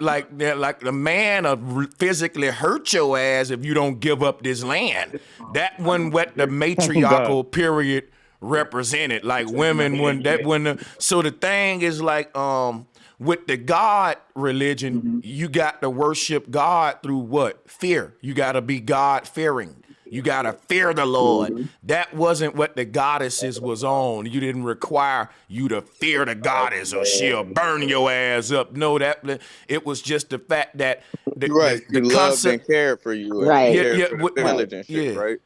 the man physically hurt your ass if you don't give up this land. That wasn't what the God. matriarchal period represented. Like women so the thing is like with the God religion, you got to worship God through what? Fear. You got to be God fearing. You got to fear the Lord. That wasn't what the goddesses was on. You didn't require you to fear the goddess or she'll burn your ass up. No, that it was just the fact that You're right. the She loved and concept. cared for you and Right. Yeah, cared yeah, for the village and shit, yeah. right?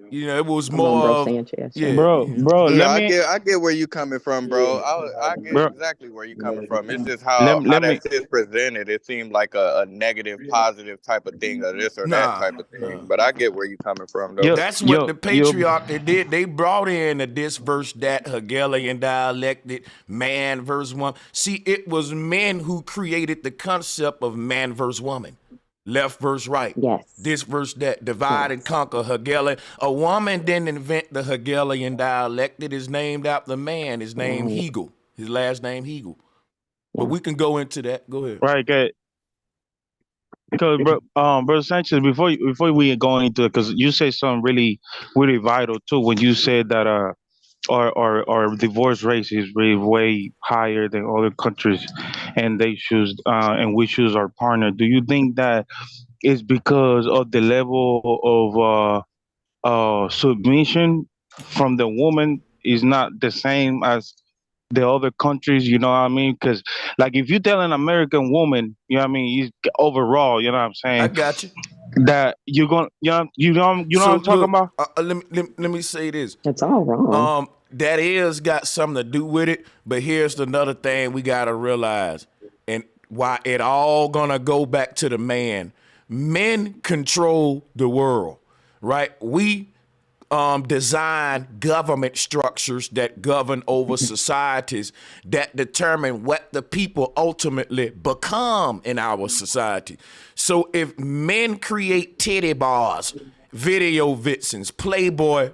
You know, it was Come on, more bro of Sanchez. yeah. bro, No, let me, I get where you coming from, bro. I get bro, exactly where you coming from. It's just how let me, that shit's presented. It seemed like a negative, positive type of thing, or this or that Nah, type of nah. thing. But I get where you coming from, though. yo, That's what yo, the yo, patriarch they did. They brought in the this verse that Hegelian dialectic, man versus woman. See, it was men who created the concept of man versus woman, left versus right, Yes. this versus that, divide and Yes. conquer. Hegelian. A woman didn't invent the Hegelian dialect. It is named after man. His name Right. Hegel. His last name Hegel. But Yeah. we can go into that. Go ahead. right, good. Because, bro Sanchez, before we go into it, because you say something really, really vital too when you said that our divorce rate is really way higher than other countries, and they choose and we choose our partner. Do you think that is because of the level of submission from the woman is not the same as the other countries? You know what I mean? Because like if you tell an American woman, you know what I mean, overall, you know what I'm I saying, got you. that you're going, you know what So I'm talking look, about? let me say this. It's all wrong. That is got something to do with it, but here's another thing we gotta realize, and why it all gonna go back to the man. Men control the world, right? We design government structures that govern over societies that determine what the people ultimately become in our society. So if men create titty bars, video vixens, Playboy,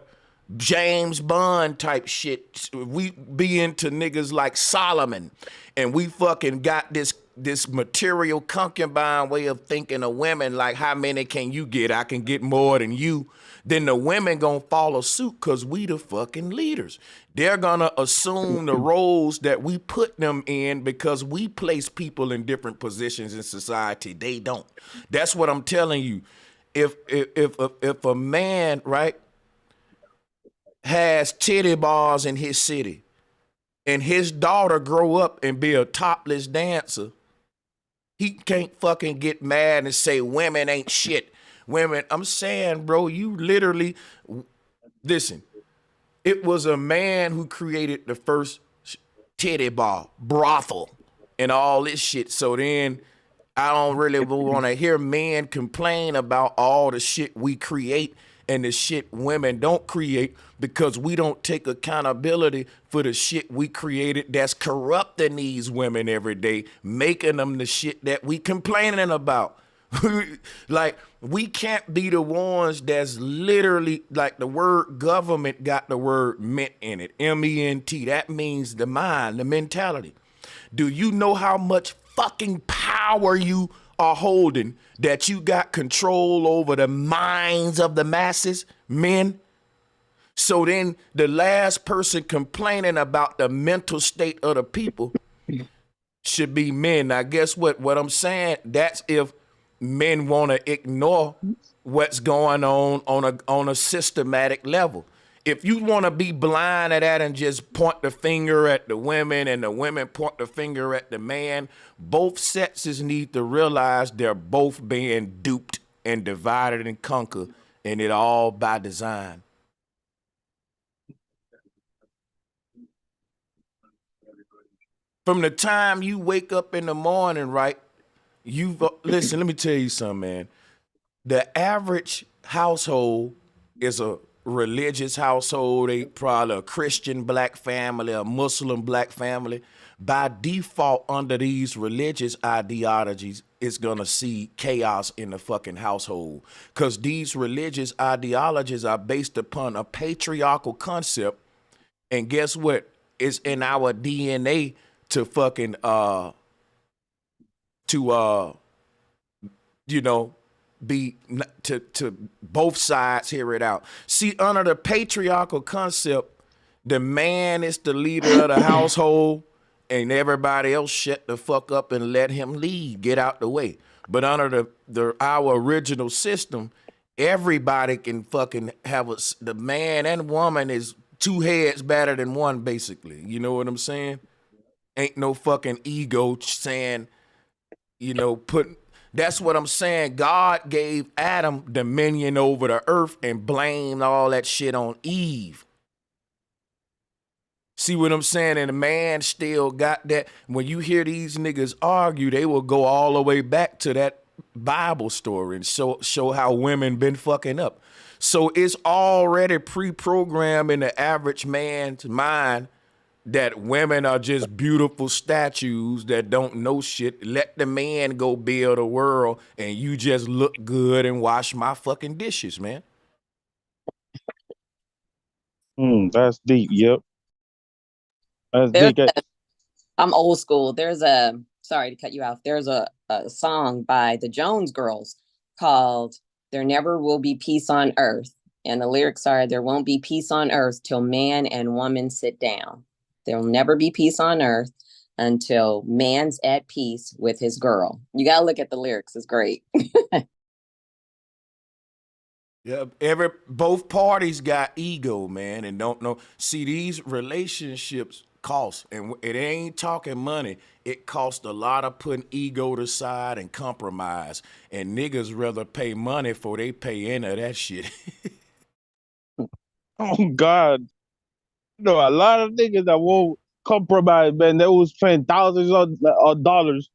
James Bond type shit, we be into niggas like Solomon, and we fucking got this material concubine way of thinking of women, like how many can you get? I can get more than you. Then the women gonna follow suit because we the fucking leaders. They're gonna assume the roles that we put them in because we place people in different positions in society. They don't. That's what I'm telling you. If a man, right, has titty bars in his city and his daughter grow up and be a topless dancer, he can't fucking get mad and say women ain't shit. Women, I'm saying, bro, you literally, listen, it was a man who created the first titty bar, brothel, and all this shit. So then I don't really want to hear men complain about all the shit we create and the shit women don't create because we don't take accountability for the shit we created that's corrupting these women every day, making them the shit that we complaining about. Like, we can't be the ones that's literally, like, the word government got the word ment in it, M-E-N-T. That means the mind, the mentality. Do you know how much fucking power you are holding, that you got control over the minds of the masses, men? So then the last person complaining about the mental state of the people should be men. Now, guess what? What I'm saying, that's if men want to ignore what's going on a systematic level. If you want to be blind at that and just point the finger at the women and the women point the finger at the man, both sexes need to realize they're both being duped and divided and conquered, and it all by design. From the time you wake up in the morning, right? Listen, let me tell you something, man. The average household is a religious household. They probably a Christian black family, a Muslim black family. By default, under these religious ideologies, it's gonna see chaos in the fucking household. Cause these religious ideologies are based upon a patriarchal concept. And guess what? It's in our DNA to fucking you know, be to both sides hear it out. See, under the patriarchal concept, The man is the leader of the household, and everybody else shut the fuck up and let him lead, get out the way. But under our original system, everybody can fucking have the man and woman is two heads better than one, basically. You know what I'm saying? Ain't no fucking ego saying, that's what I'm saying. God gave Adam dominion over the earth and blamed all that shit on Eve. See what I'm saying? And the man still got that. When you hear these niggas argue, they will go all the way back to that Bible story and show how women been fucking up. So it's already pre-programmed in the average man's mind that women are just beautiful statues that don't know shit. Let the man go build a world and you just look good and wash my fucking dishes, man. That's deep. Yep. That's There's deep. I'm old school. Sorry to cut you off. There's a song by the Jones Girls called There Never Will Be Peace on Earth. And the lyrics are, there won't be peace on earth till man and woman sit down. There'll never be peace on earth until man's at peace with his girl. You got to look at the lyrics. It's great. Yeah, both parties got ego, man, and don't know. See, these relationships cost, and it ain't talking money. It costs a lot of putting ego to side and compromise. And niggas rather pay money for they pay into that shit. Oh God. A lot of niggas that won't compromise, man. They was spend thousands of dollars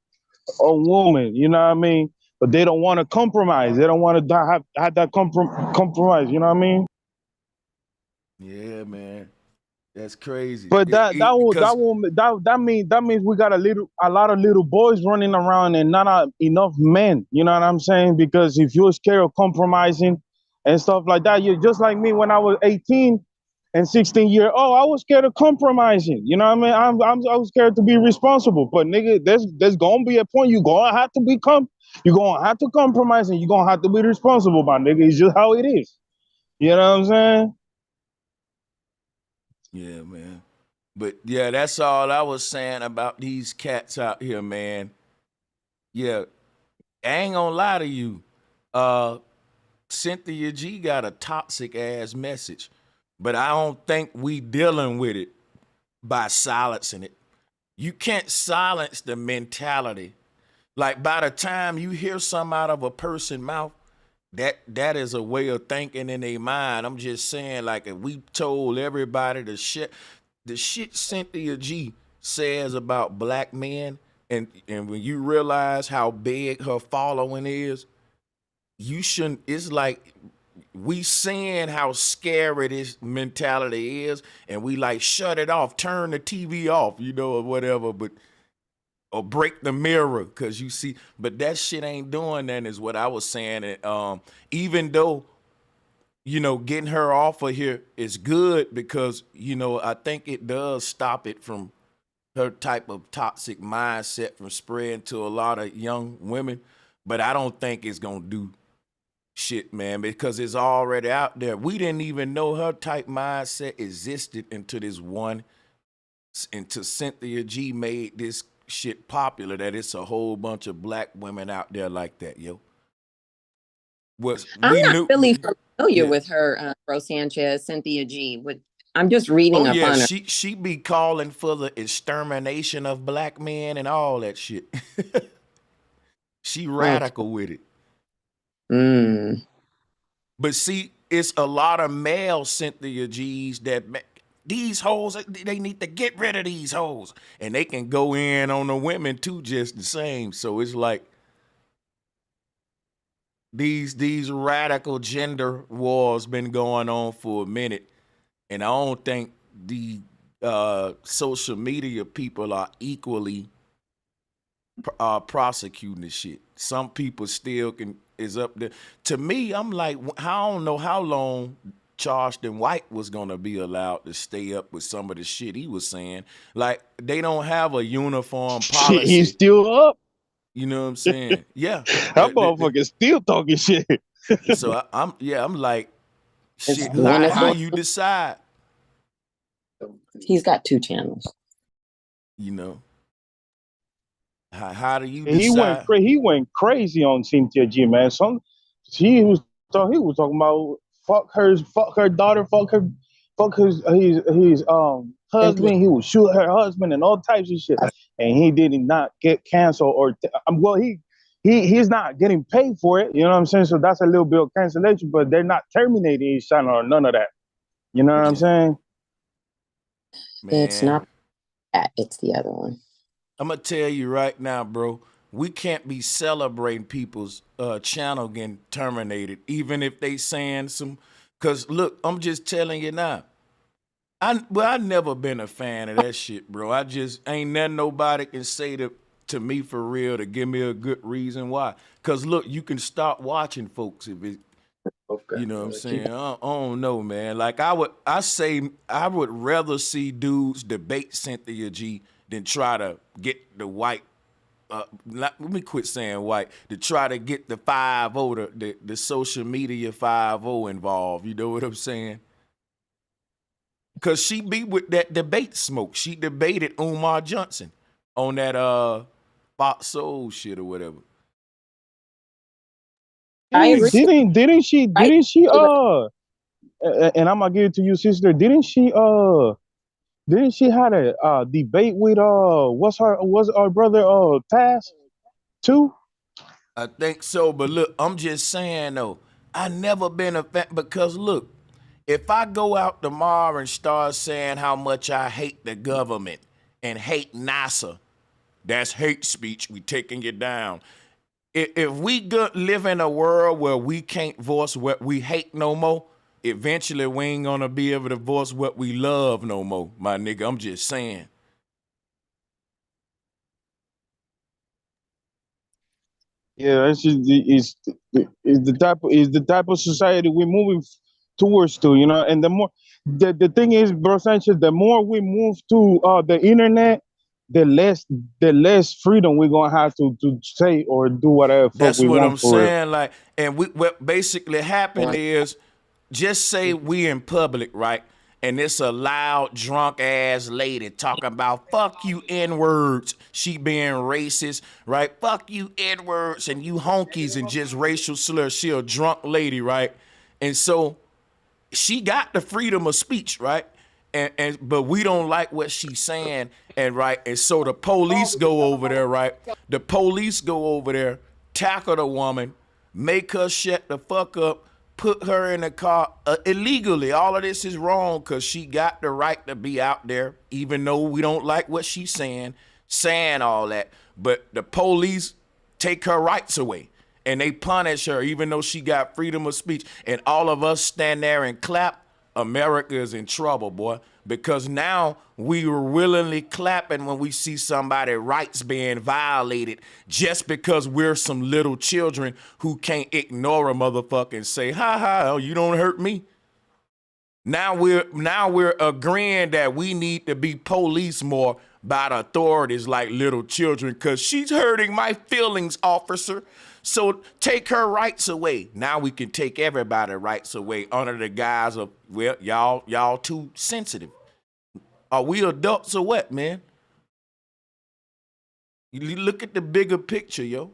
on women, you know what I mean? But they don't want to compromise. They don't want to have that compromise, you know what I mean? Yeah, man. That's crazy. But that means we got a lot of little boys running around and not enough men. You know what I'm saying? Because if you're scared of compromising and stuff like that, you're just like me when I was 18 and 16 years old. I was scared of compromising. You know what I mean? I was scared to be responsible. But nigga, there's gonna be a point you're gonna have to compromise and you're gonna have to be responsible, my nigga. It's just how it is. You know what I'm saying? Yeah, man. But yeah, that's all I was saying about these cats out here, man. Yeah, I ain't gonna lie to you. Cynthia G got a toxic ass message, but I don't think we dealing with it by silencing it. You can't silence the mentality. Like by the time you hear something out of a person's mouth, that is a way of thinking in their mind. I'm just saying, like, if we told everybody the shit Cynthia G says about black men, and when you realize how big her following is, you shouldn't. It's like we seeing how scary this mentality is, and we like shut it off, turn the TV off, or whatever, or break the mirror, because you see, but that shit ain't doing that, is what I was saying. And even though, getting her off of here is good, because, I think it does stop it from her type of toxic mindset from spreading to a lot of young women. But I don't think it's gonna do shit, man, because it's already out there. We didn't even know her type mindset existed until Cynthia G made this shit popular, that it's a whole bunch of black women out there like that, yo. I'm not really familiar with her, Bro Sanchez, Cynthia G. I'm just reading up on her. She be calling for the extermination of black men and all that shit. She radical with it. But see, it's a lot of male Cynthia G's that these hoes, they need to get rid of these hoes. And they can go in on the women too, just the same. So it's like these radical gender wars been going on for a minute. And I don't think the social media people are equally prosecuting this shit. Some people still is up there. To me, I'm like, I don't know how long Charleston White was gonna be allowed to stay up with some of the shit he was saying. Like, they don't have a uniform policy. He's still up. You know what I'm saying? Yeah. That motherfucker still talking shit. So I'm like, shit, how you decide? He's got 2 channels. You know, how do you He went decide? he went crazy on Cynthia G, man. He was talking about fuck her daughter, fuck his Cynthia, husband. He would shoot her husband and all types of shit. And he did not get canceled well, he's not getting paid for it. You know what I'm saying? So that's a little bit of cancellation, but they're not terminating his channel or none of that. You know what I'm Yeah, saying? it's man. not that, it's the other one. I'm gonna tell you right now, bro. We can't be celebrating people's channel getting terminated, even if they saying some. Cause look, I'm just telling you now. I never been a fan of that shit, bro. I just ain't nothing nobody can say to me for real to give me a good reason why. Cause look, you can start watching folks if it. Okay. You know what I'm saying? I don't know, man. Like I would rather see dudes debate Cynthia G than try to get the white. Let me quit saying white to try to get the 5-0, the social media 5-0 involved. You know what I'm saying? Cause she be with that debate smoke. She debated Umar Johnson on that Fox Soul shit or whatever. I agree. Right? Didn't she and I'm gonna give it to you, sister. Didn't she had a debate with was our brother Taz too? I think so, but look, I'm just saying though, I never been a fan because look, if I go out tomorrow and start saying how much I hate the government and hate NASA, that's hate speech. We taking you down. If we live in a world where we can't voice what we hate no more, eventually we ain't gonna be able to voice what we love no more, my nigga. I'm just saying. Yeah, it's the type of society we're moving towards to, you know. And the thing is, bro Sanchez, the more we move to the internet, the less freedom we're gonna have to say or do whatever fuck That's we what want I'm for real. saying. Like, and what basically happened is just say we in public, right? And it's a loud, drunk ass lady talking about fuck you N-words. She being racist, right? Fuck you N-words and you honkies and just racial slurs. She a drunk lady, right? And so she got the freedom of speech, right? And but we don't like what she's saying, and right, and so the police go over there, right? The police go over there, tackle the woman, make her shut the fuck up, put her in the car illegally. All of this is wrong because she got the right to be out there, even though we don't like what she's saying all that. But the police take her rights away and they punish her even though she got freedom of speech. And all of us stand there and clap. America is in trouble, boy, because now we are willingly clapping when we see somebody's rights being violated just because we're some little children who can't ignore a motherfucker and say, ha ha, oh, you don't hurt me. Now we're agreeing that we need to be policed more by the authorities like little children because she's hurting my feelings, officer. So take her rights away. Now we can take everybody's rights away under the guise of, well, y'all too sensitive. Are we adults or what, man? You look at the bigger picture, yo.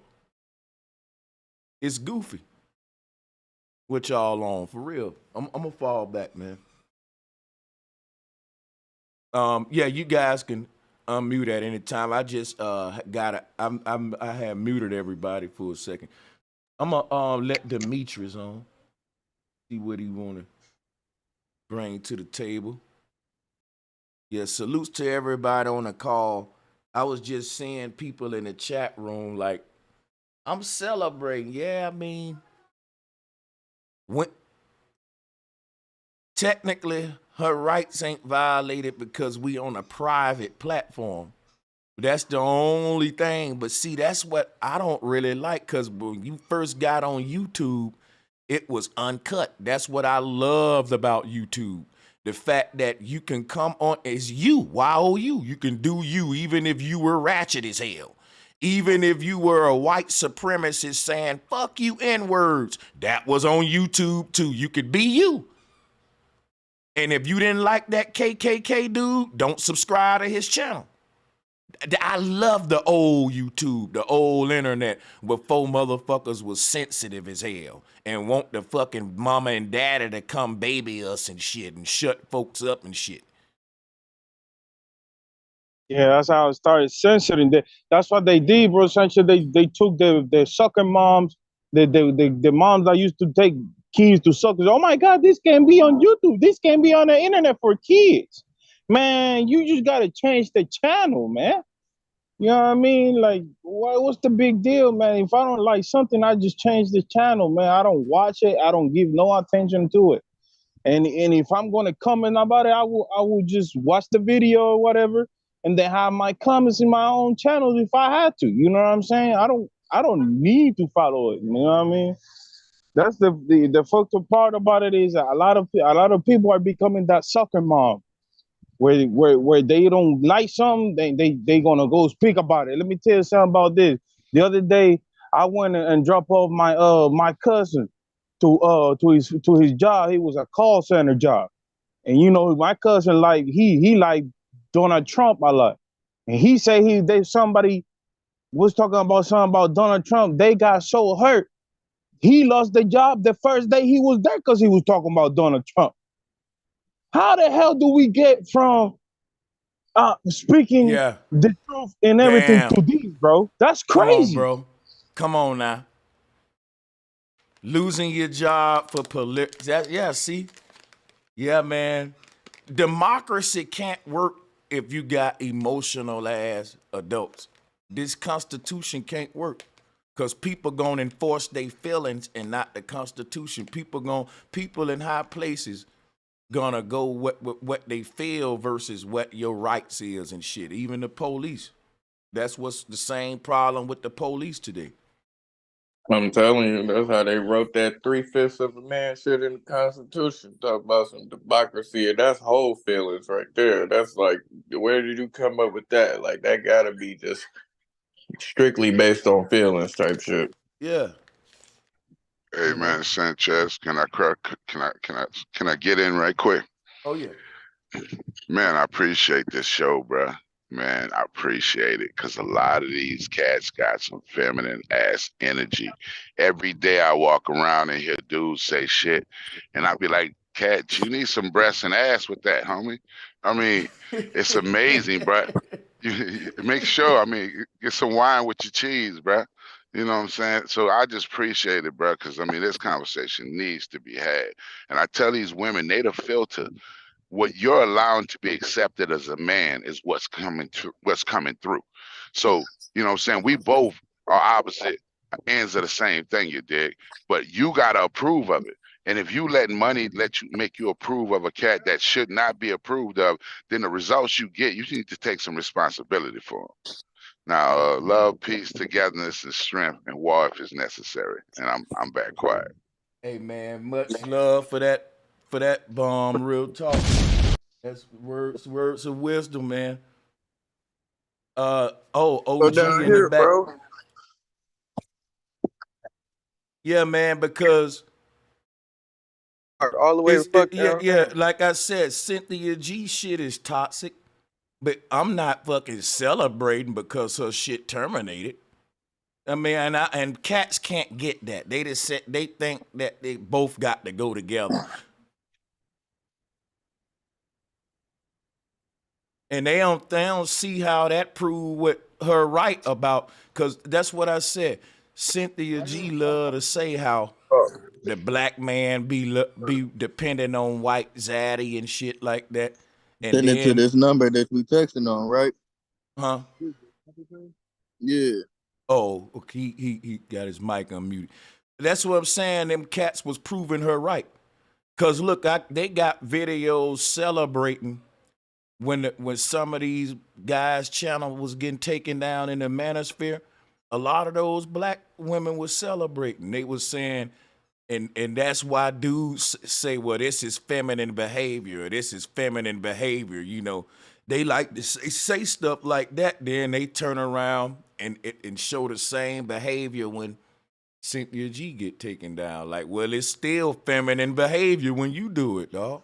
It's goofy. What y'all on, for real. I'm gonna fall back, man. Yeah, you guys can unmute at any time. I just I had muted everybody for a second. I'm gonna let Demetrius on. See what he wanna bring to the table. Yeah, salutes to everybody on the call. I was just seeing people in the chat room like, I'm celebrating. Yeah, I mean, when technically her rights ain't violated because we on a private platform. That's the only thing. But see, that's what I don't really like, because when you first got on YouTube, it was uncut. That's what I loved about YouTube. The fact that you can come on as you, Y-O-U. You can do you, even if you were ratchet as hell. Even if you were a white supremacist saying, fuck you N-words. That was on YouTube too. You could be you. And if you didn't like that KKK dude, don't subscribe to his channel. I love the old YouTube, the old internet, before motherfuckers was sensitive as hell and want the fucking mama and daddy to come baby us and shit and shut folks up and shit. Yeah, that's how it started censoring. That's what they did, bro. Essentially, they took the sucking moms, the moms that used to take kids to suckers. Oh my God, this can be on YouTube. This can be on the internet for kids. Man, you just gotta change the channel, man. You know what I mean? Like, what's the big deal, man? If I don't like something, I just change the channel, man. I don't watch it. I don't give no attention to it. And if I'm gonna comment about it, I will just watch the video or whatever, and then have my comments in my own channels if I had to. You know what I'm saying? I don't need to follow it. You know what I mean? That's the fucked up part about it is a lot of people are becoming that soccer mom, where they don't like something, they gonna go speak about it. Let me tell you something about this. The other day, I went and dropped off my cousin to his job. He was a call center job, and you know my cousin like he like Donald Trump a lot, and he say somebody was talking about something about Donald Trump. They got so hurt, he lost the job the first day he was there because he was talking about Donald Trump. How the hell do we get from speaking Yeah. the truth and everything Damn. to these, bro? That's Come on, crazy. bro. Come on now. Losing your job for yeah, see? Yeah, man. Democracy can't work if you got emotional ass adults. This Constitution can't work because people gonna enforce their feelings and not the Constitution. People in high places gonna go what they feel versus what your rights is and shit. Even the police. That's what's the same problem with the police today. I'm telling you, that's how they wrote that 3/5 of a man shit in the Constitution. Talk about some democracy, and that's whole feelings right there. That's like, where did you come up with that? Like, that gotta be just strictly based on feelings type shit. Yeah. Hey man, Sanchez, can I get in right quick? Oh yeah. Man, I appreciate this show, bruh. Man, I appreciate it because a lot of these cats got some feminine ass energy. Every day I walk around and hear dudes say shit, and I be like, "Cat, you need some breasts and ass with that, homie." I mean, it's amazing, bruh. Make sure, I mean, get some wine with your cheese, bruh. You know what I'm saying? So I just appreciate it, bruh, because I mean, this conversation needs to be had. And I tell these women, they the filter. What you're allowing to be accepted as a man is what's coming through. So, you know what I'm saying? We both are opposite ends of the same thing, you dig? But you gotta approve of it. And if you let money make you approve of a cat that should not be approved of, then the results you get, you need to take some responsibility for them. Now, love, peace, togetherness, and strength, and war if it's necessary. And I'm back quiet. Hey man, much love for that bomb. Real talk. That's words of wisdom, man. OG down in the here, back. bro. Yeah, man, because All the way the fuck down. yeah, like I said, Cynthia G shit is toxic, but I'm not fucking celebrating because her shit terminated. I mean, and cats can't get that. They just said they think that they both got to go together. And they don't see how that proved what her right about, because that's what I said. Cynthia G love to say how the black man be dependent on white zaddy and shit like that. And Send it to then, this number that we texting on, right? huh? Yeah. Oh, okay, he got his mic unmuted. That's what I'm saying. Them cats was proving her right. Cause look, they got videos celebrating when some of these guys' channel was getting taken down in the manosphere. A lot of those black women were celebrating. They was saying, and that's why dudes say, well, this is feminine behavior. This is feminine behavior. You know, they like to say stuff like that. Then they turn around and show the same behavior when Cynthia G get taken down. Like, well, it's still feminine behavior when you do it, dog.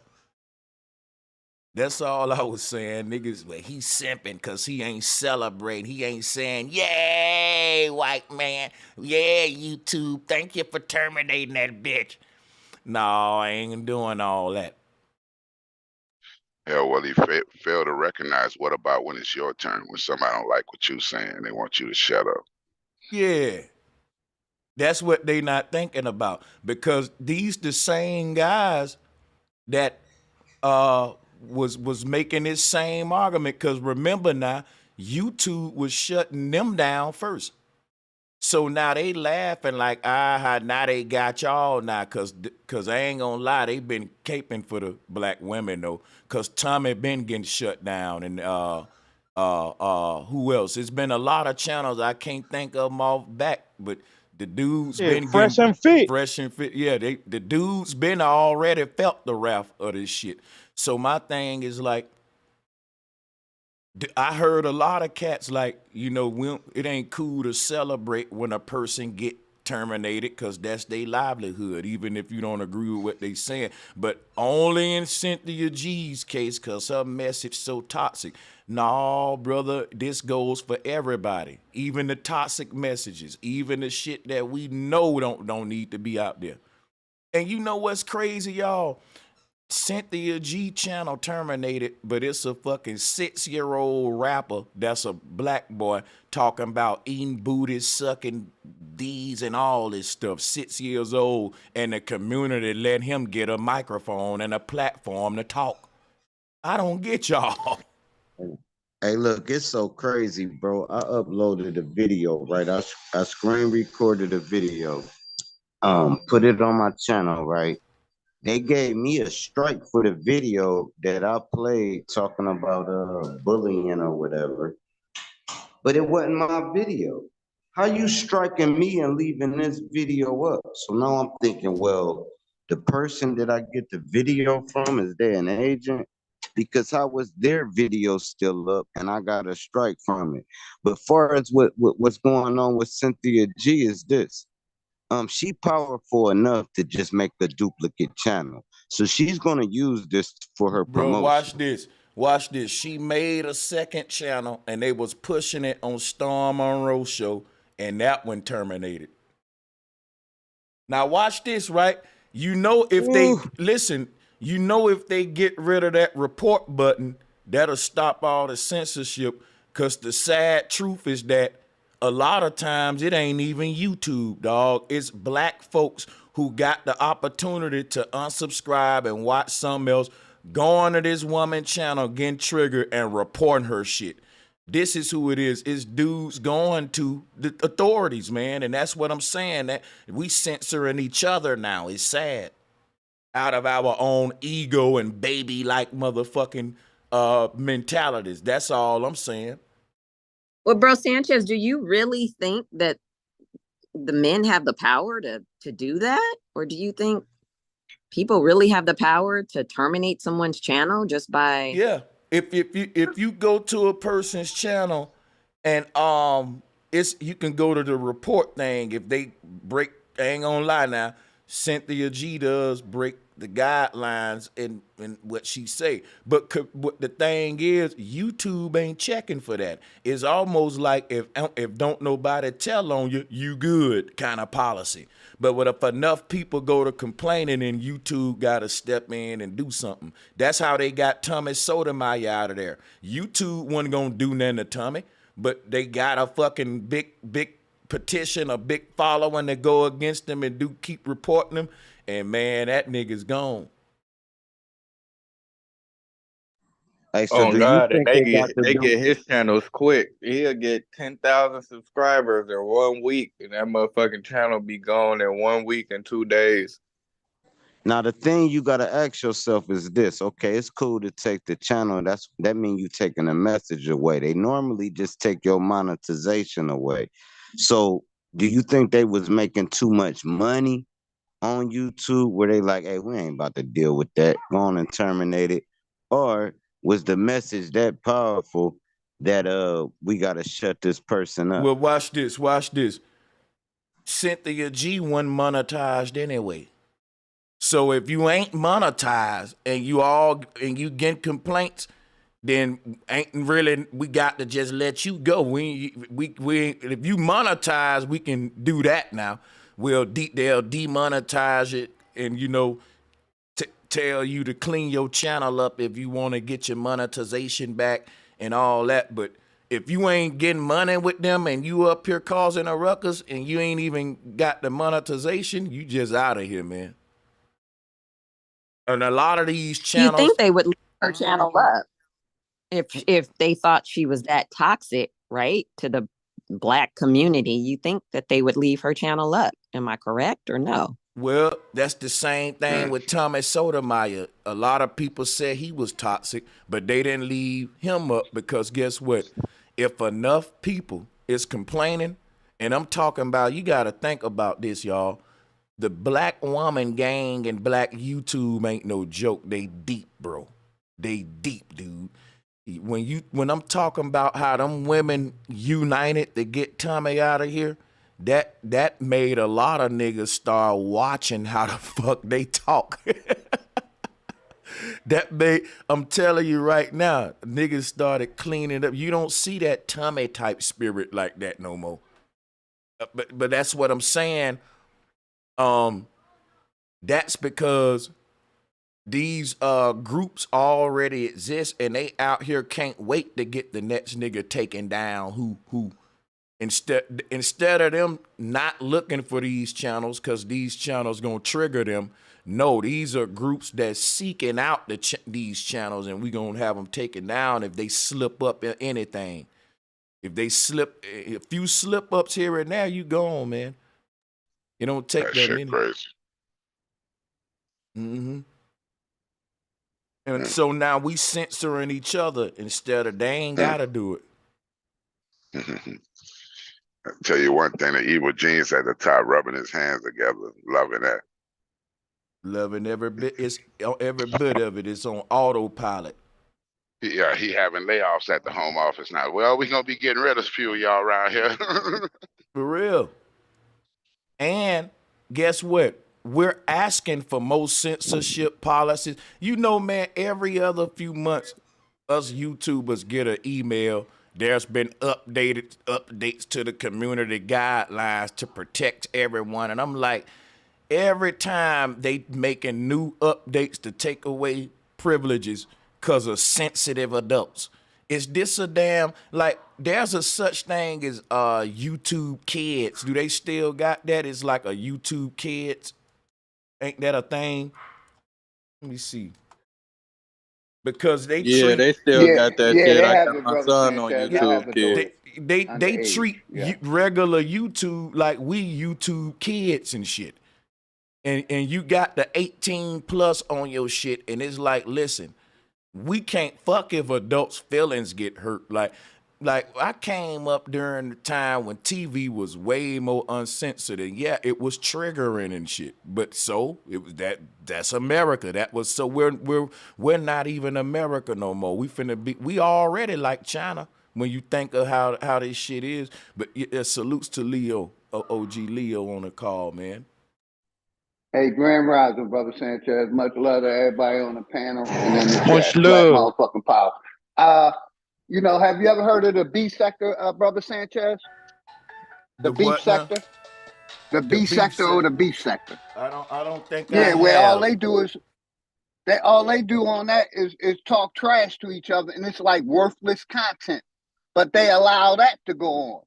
That's all I was saying. Niggas, but he simping because he ain't celebrating. He ain't saying, yay, white man. Yeah, YouTube. Thank you for terminating that bitch. No, I ain't doing all that. Hell, well, he failed to recognize what about when it's your turn, when somebody don't like what you saying, they want you to shut up. Yeah. That's what they not thinking about. Because these the same guys that was making this same argument. Because remember now, YouTube was shutting them down first. So now they laughing like, now they got y'all now, cause I ain't gonna lie, they been caping for the black women though, cause Tommy been getting shut down, and who else? It's been a lot of channels I can't think of them off back, but the dudes Yeah, been fresh getting and fit. fresh and fit. Yeah, the dudes been already felt the wrath of this shit. So my thing is like, I heard a lot of cats like, it ain't cool to celebrate when a person get terminated because that's their livelihood, even if you don't agree with what they saying. But only in Cynthia G's case, because her message so toxic. No, brother, this goes for everybody. Even the toxic messages, even the shit that we know don't need to be out there. And you know what's crazy, y'all? Cynthia G channel terminated, but it's a fucking 6-year-old rapper that's a black boy talking about eating booty, sucking these and all this stuff. 6 years old, and the community let him get a microphone and a platform to talk. I don't get y'all. Hey, look, it's so crazy, bro. I uploaded a video, right? I screen recorded a video, put it on my channel, right? They gave me a strike for the video that I played talking about bullying or whatever, but it wasn't my video. How you striking me and leaving this video up? So now I'm thinking, well, the person that I get the video from, is they an agent? Because how was their video still up and I got a strike from it? But far as what's going on with Cynthia G is this. She powerful enough to just make a duplicate channel. So she's gonna use this for her Bro, watch promotion. this. Watch this. She made a second channel and they was pushing it on Storm Monroe show, and that one terminated. Now watch this, right? If they Ooh. listen, if they get rid of that report button, that'll stop all the censorship. Cause the sad truth is that a lot of times it ain't even YouTube, dog. It's black folks who got the opportunity to unsubscribe and watch something else, going to this woman channel, getting triggered and reporting her shit. This is who it is. It's dudes going to the authorities, man. And that's what I'm saying. That we censoring each other now. It's sad. Out of our own ego and baby like motherfucking mentalities. That's all I'm saying. Well, bro Sanchez, do you really think that the men have the power to do that? Or do you think people really have the power to terminate someone's channel just by If you go to a person's channel and you can go to the report thing. If they break, I ain't gonna lie now, Cynthia G does break the guidelines in what she say. But what the thing is, YouTube ain't checking for that. It's almost like if don't nobody tell on you, you good kind of policy. But if enough people go to complaining, then YouTube got to step in and do something. That's how they got Tommy Sotomayor out of there. YouTube wasn't gonna do nothing to Tommy, but they got a fucking big petition, a big following that go against them and keep reporting them. And man, that nigga's gone. Hey, so Oh do you God, and think they they got get to they do? get his channels quick. He'll get 10,000 subscribers in 1 week, and that motherfucking channel be gone in 1 week and 2 days. Now the thing you gotta ask yourself is this: okay, it's cool to take the channel. That means you taking a message away. They normally just take your monetization away. So do you think they was making too much money on YouTube where they like, hey, we ain't about to deal with that, go on and terminate it? Or was the message that powerful that we gotta shut this person up? Well, watch this. Cynthia G wasn't monetized anyway. So if you ain't monetized and you get complaints, then ain't really we got to just let you go. We if you monetize, we can do that now. They'll demonetize it and tell you to clean your channel up if you want to get your monetization back and all that. But if you ain't getting money with them and you up here causing a ruckus and you ain't even got the monetization, you just out of here, man. And a lot of these You channels, think they would leave her channel up if they thought she was that toxic, right, to the Black community? You think that they would leave her channel up? Am I correct or no? well, that's the same thing with Thomas Sotomayor. A lot of people said he was toxic, but they didn't leave him up because guess what? If enough people is complaining, and I'm talking about, you got to think about this, y'all. The Black woman gang and Black YouTube ain't no joke. They deep, bro. They deep, dude. When I'm talking about how them women united to get Tommy out of here, that made a lot of niggas start watching how the fuck they talk. I'm telling you right now, niggas started cleaning up. You don't see that Tommy type spirit like that no more. But that's what I'm saying. That's because these groups already exist and they out here can't wait to get the next nigga taken down who instead of them not looking for these channels because these channels gonna trigger them. No, these are groups that's seeking out these channels, and we gonna have them taken down if they slip up in anything. If they slip, a few slip ups here and there, you gone, man. It don't take That that shit many. crazy. Mm-hmm. And so now we censoring each other instead of they ain't gotta do it. I'll tell you one thing, the evil genius at the top rubbing his hands together, loving that. Loving every bit. It's every bit of it is on autopilot. Yeah, he having layoffs at the home office now. Well, we gonna be getting rid of a few of y'all around here. For real. And guess what? We're asking for more censorship policies. You know, man, every other few months, us YouTubers get an email. There's been updates to the community guidelines to protect everyone. And I'm like, every time they making new updates to take away privileges because of sensitive adults. Is this a damn, like, there's a such thing as YouTube Kids. Do they still got that? It's like a YouTube Kids. Ain't that a thing? Let me see. Because they Yeah, treat they still got that Yeah, shit. they I have got it, my brother son on Sanchez. I have YouTube it though. Kids. they Underage, treat yeah. regular YouTube like we YouTube Kids and shit. And you got the 18 plus on your shit, and it's like, listen, we can't fuck if adults' feelings get hurt. Like I came up during the time when TV was way more uncensored, and yeah, it was triggering and shit. But so it was that's America. That was so we're not even America no more. We already like China when you think of how this shit is. But salutes to Leo, OG Leo on the call, man. Hey, Grand Rising, brother Sanchez. Much love to everybody on the panel and in the Much chat. Black love. motherfucking power. Have you ever heard of the B sector, brother Sanchez? The The beef what now? sector? The The B beef sector or set. the beef sector? I don't think I Yeah, where all have. they do is all they do on that is talk trash to each other, and it's like worthless content. But they allow that to go on.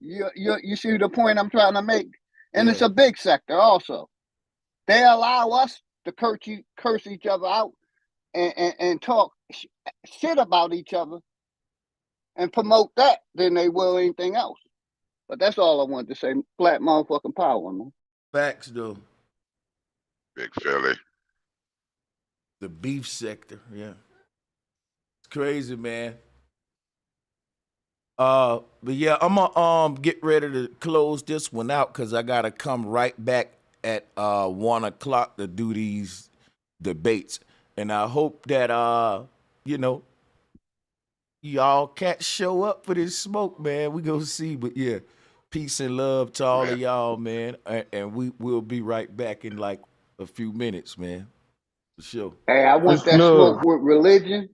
You see the point I'm trying to make? And it's Yeah. a big sector also. They allow us to curse each other out and talk shit about each other and promote that than they will anything else. But that's all I wanted to say. Flat motherfucking power, man. Facts though. Big Philly. The beef sector, yeah. It's crazy, man. But yeah, I'm gonna get ready to close this one out because I gotta come right back at 1 o'clock to do these debates. And I hope that you know, y'all cats show up for this smoke, man. We go see. But yeah, peace and love to all Man. of y'all, man. And we'll be right back in like a few minutes, man. For sure. Hey, I want It's that love. smoke with religion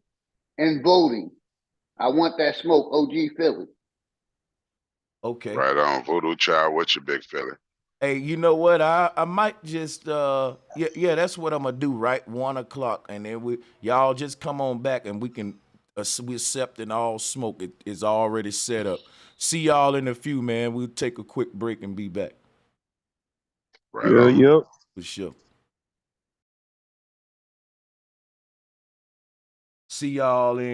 and voting. I want that smoke, OG Philly. Okay. Right on. Voodoo Child, what's your big feeling? Hey, you know what? I might just yeah, that's what I'm gonna do, right? 1 o'clock. And then y'all just come on back and we can we accepting all smoke. It is already set up. See y'all in a few, man. We'll take a quick break and be back. Right Yeah, on. yep. For sure. See y'all in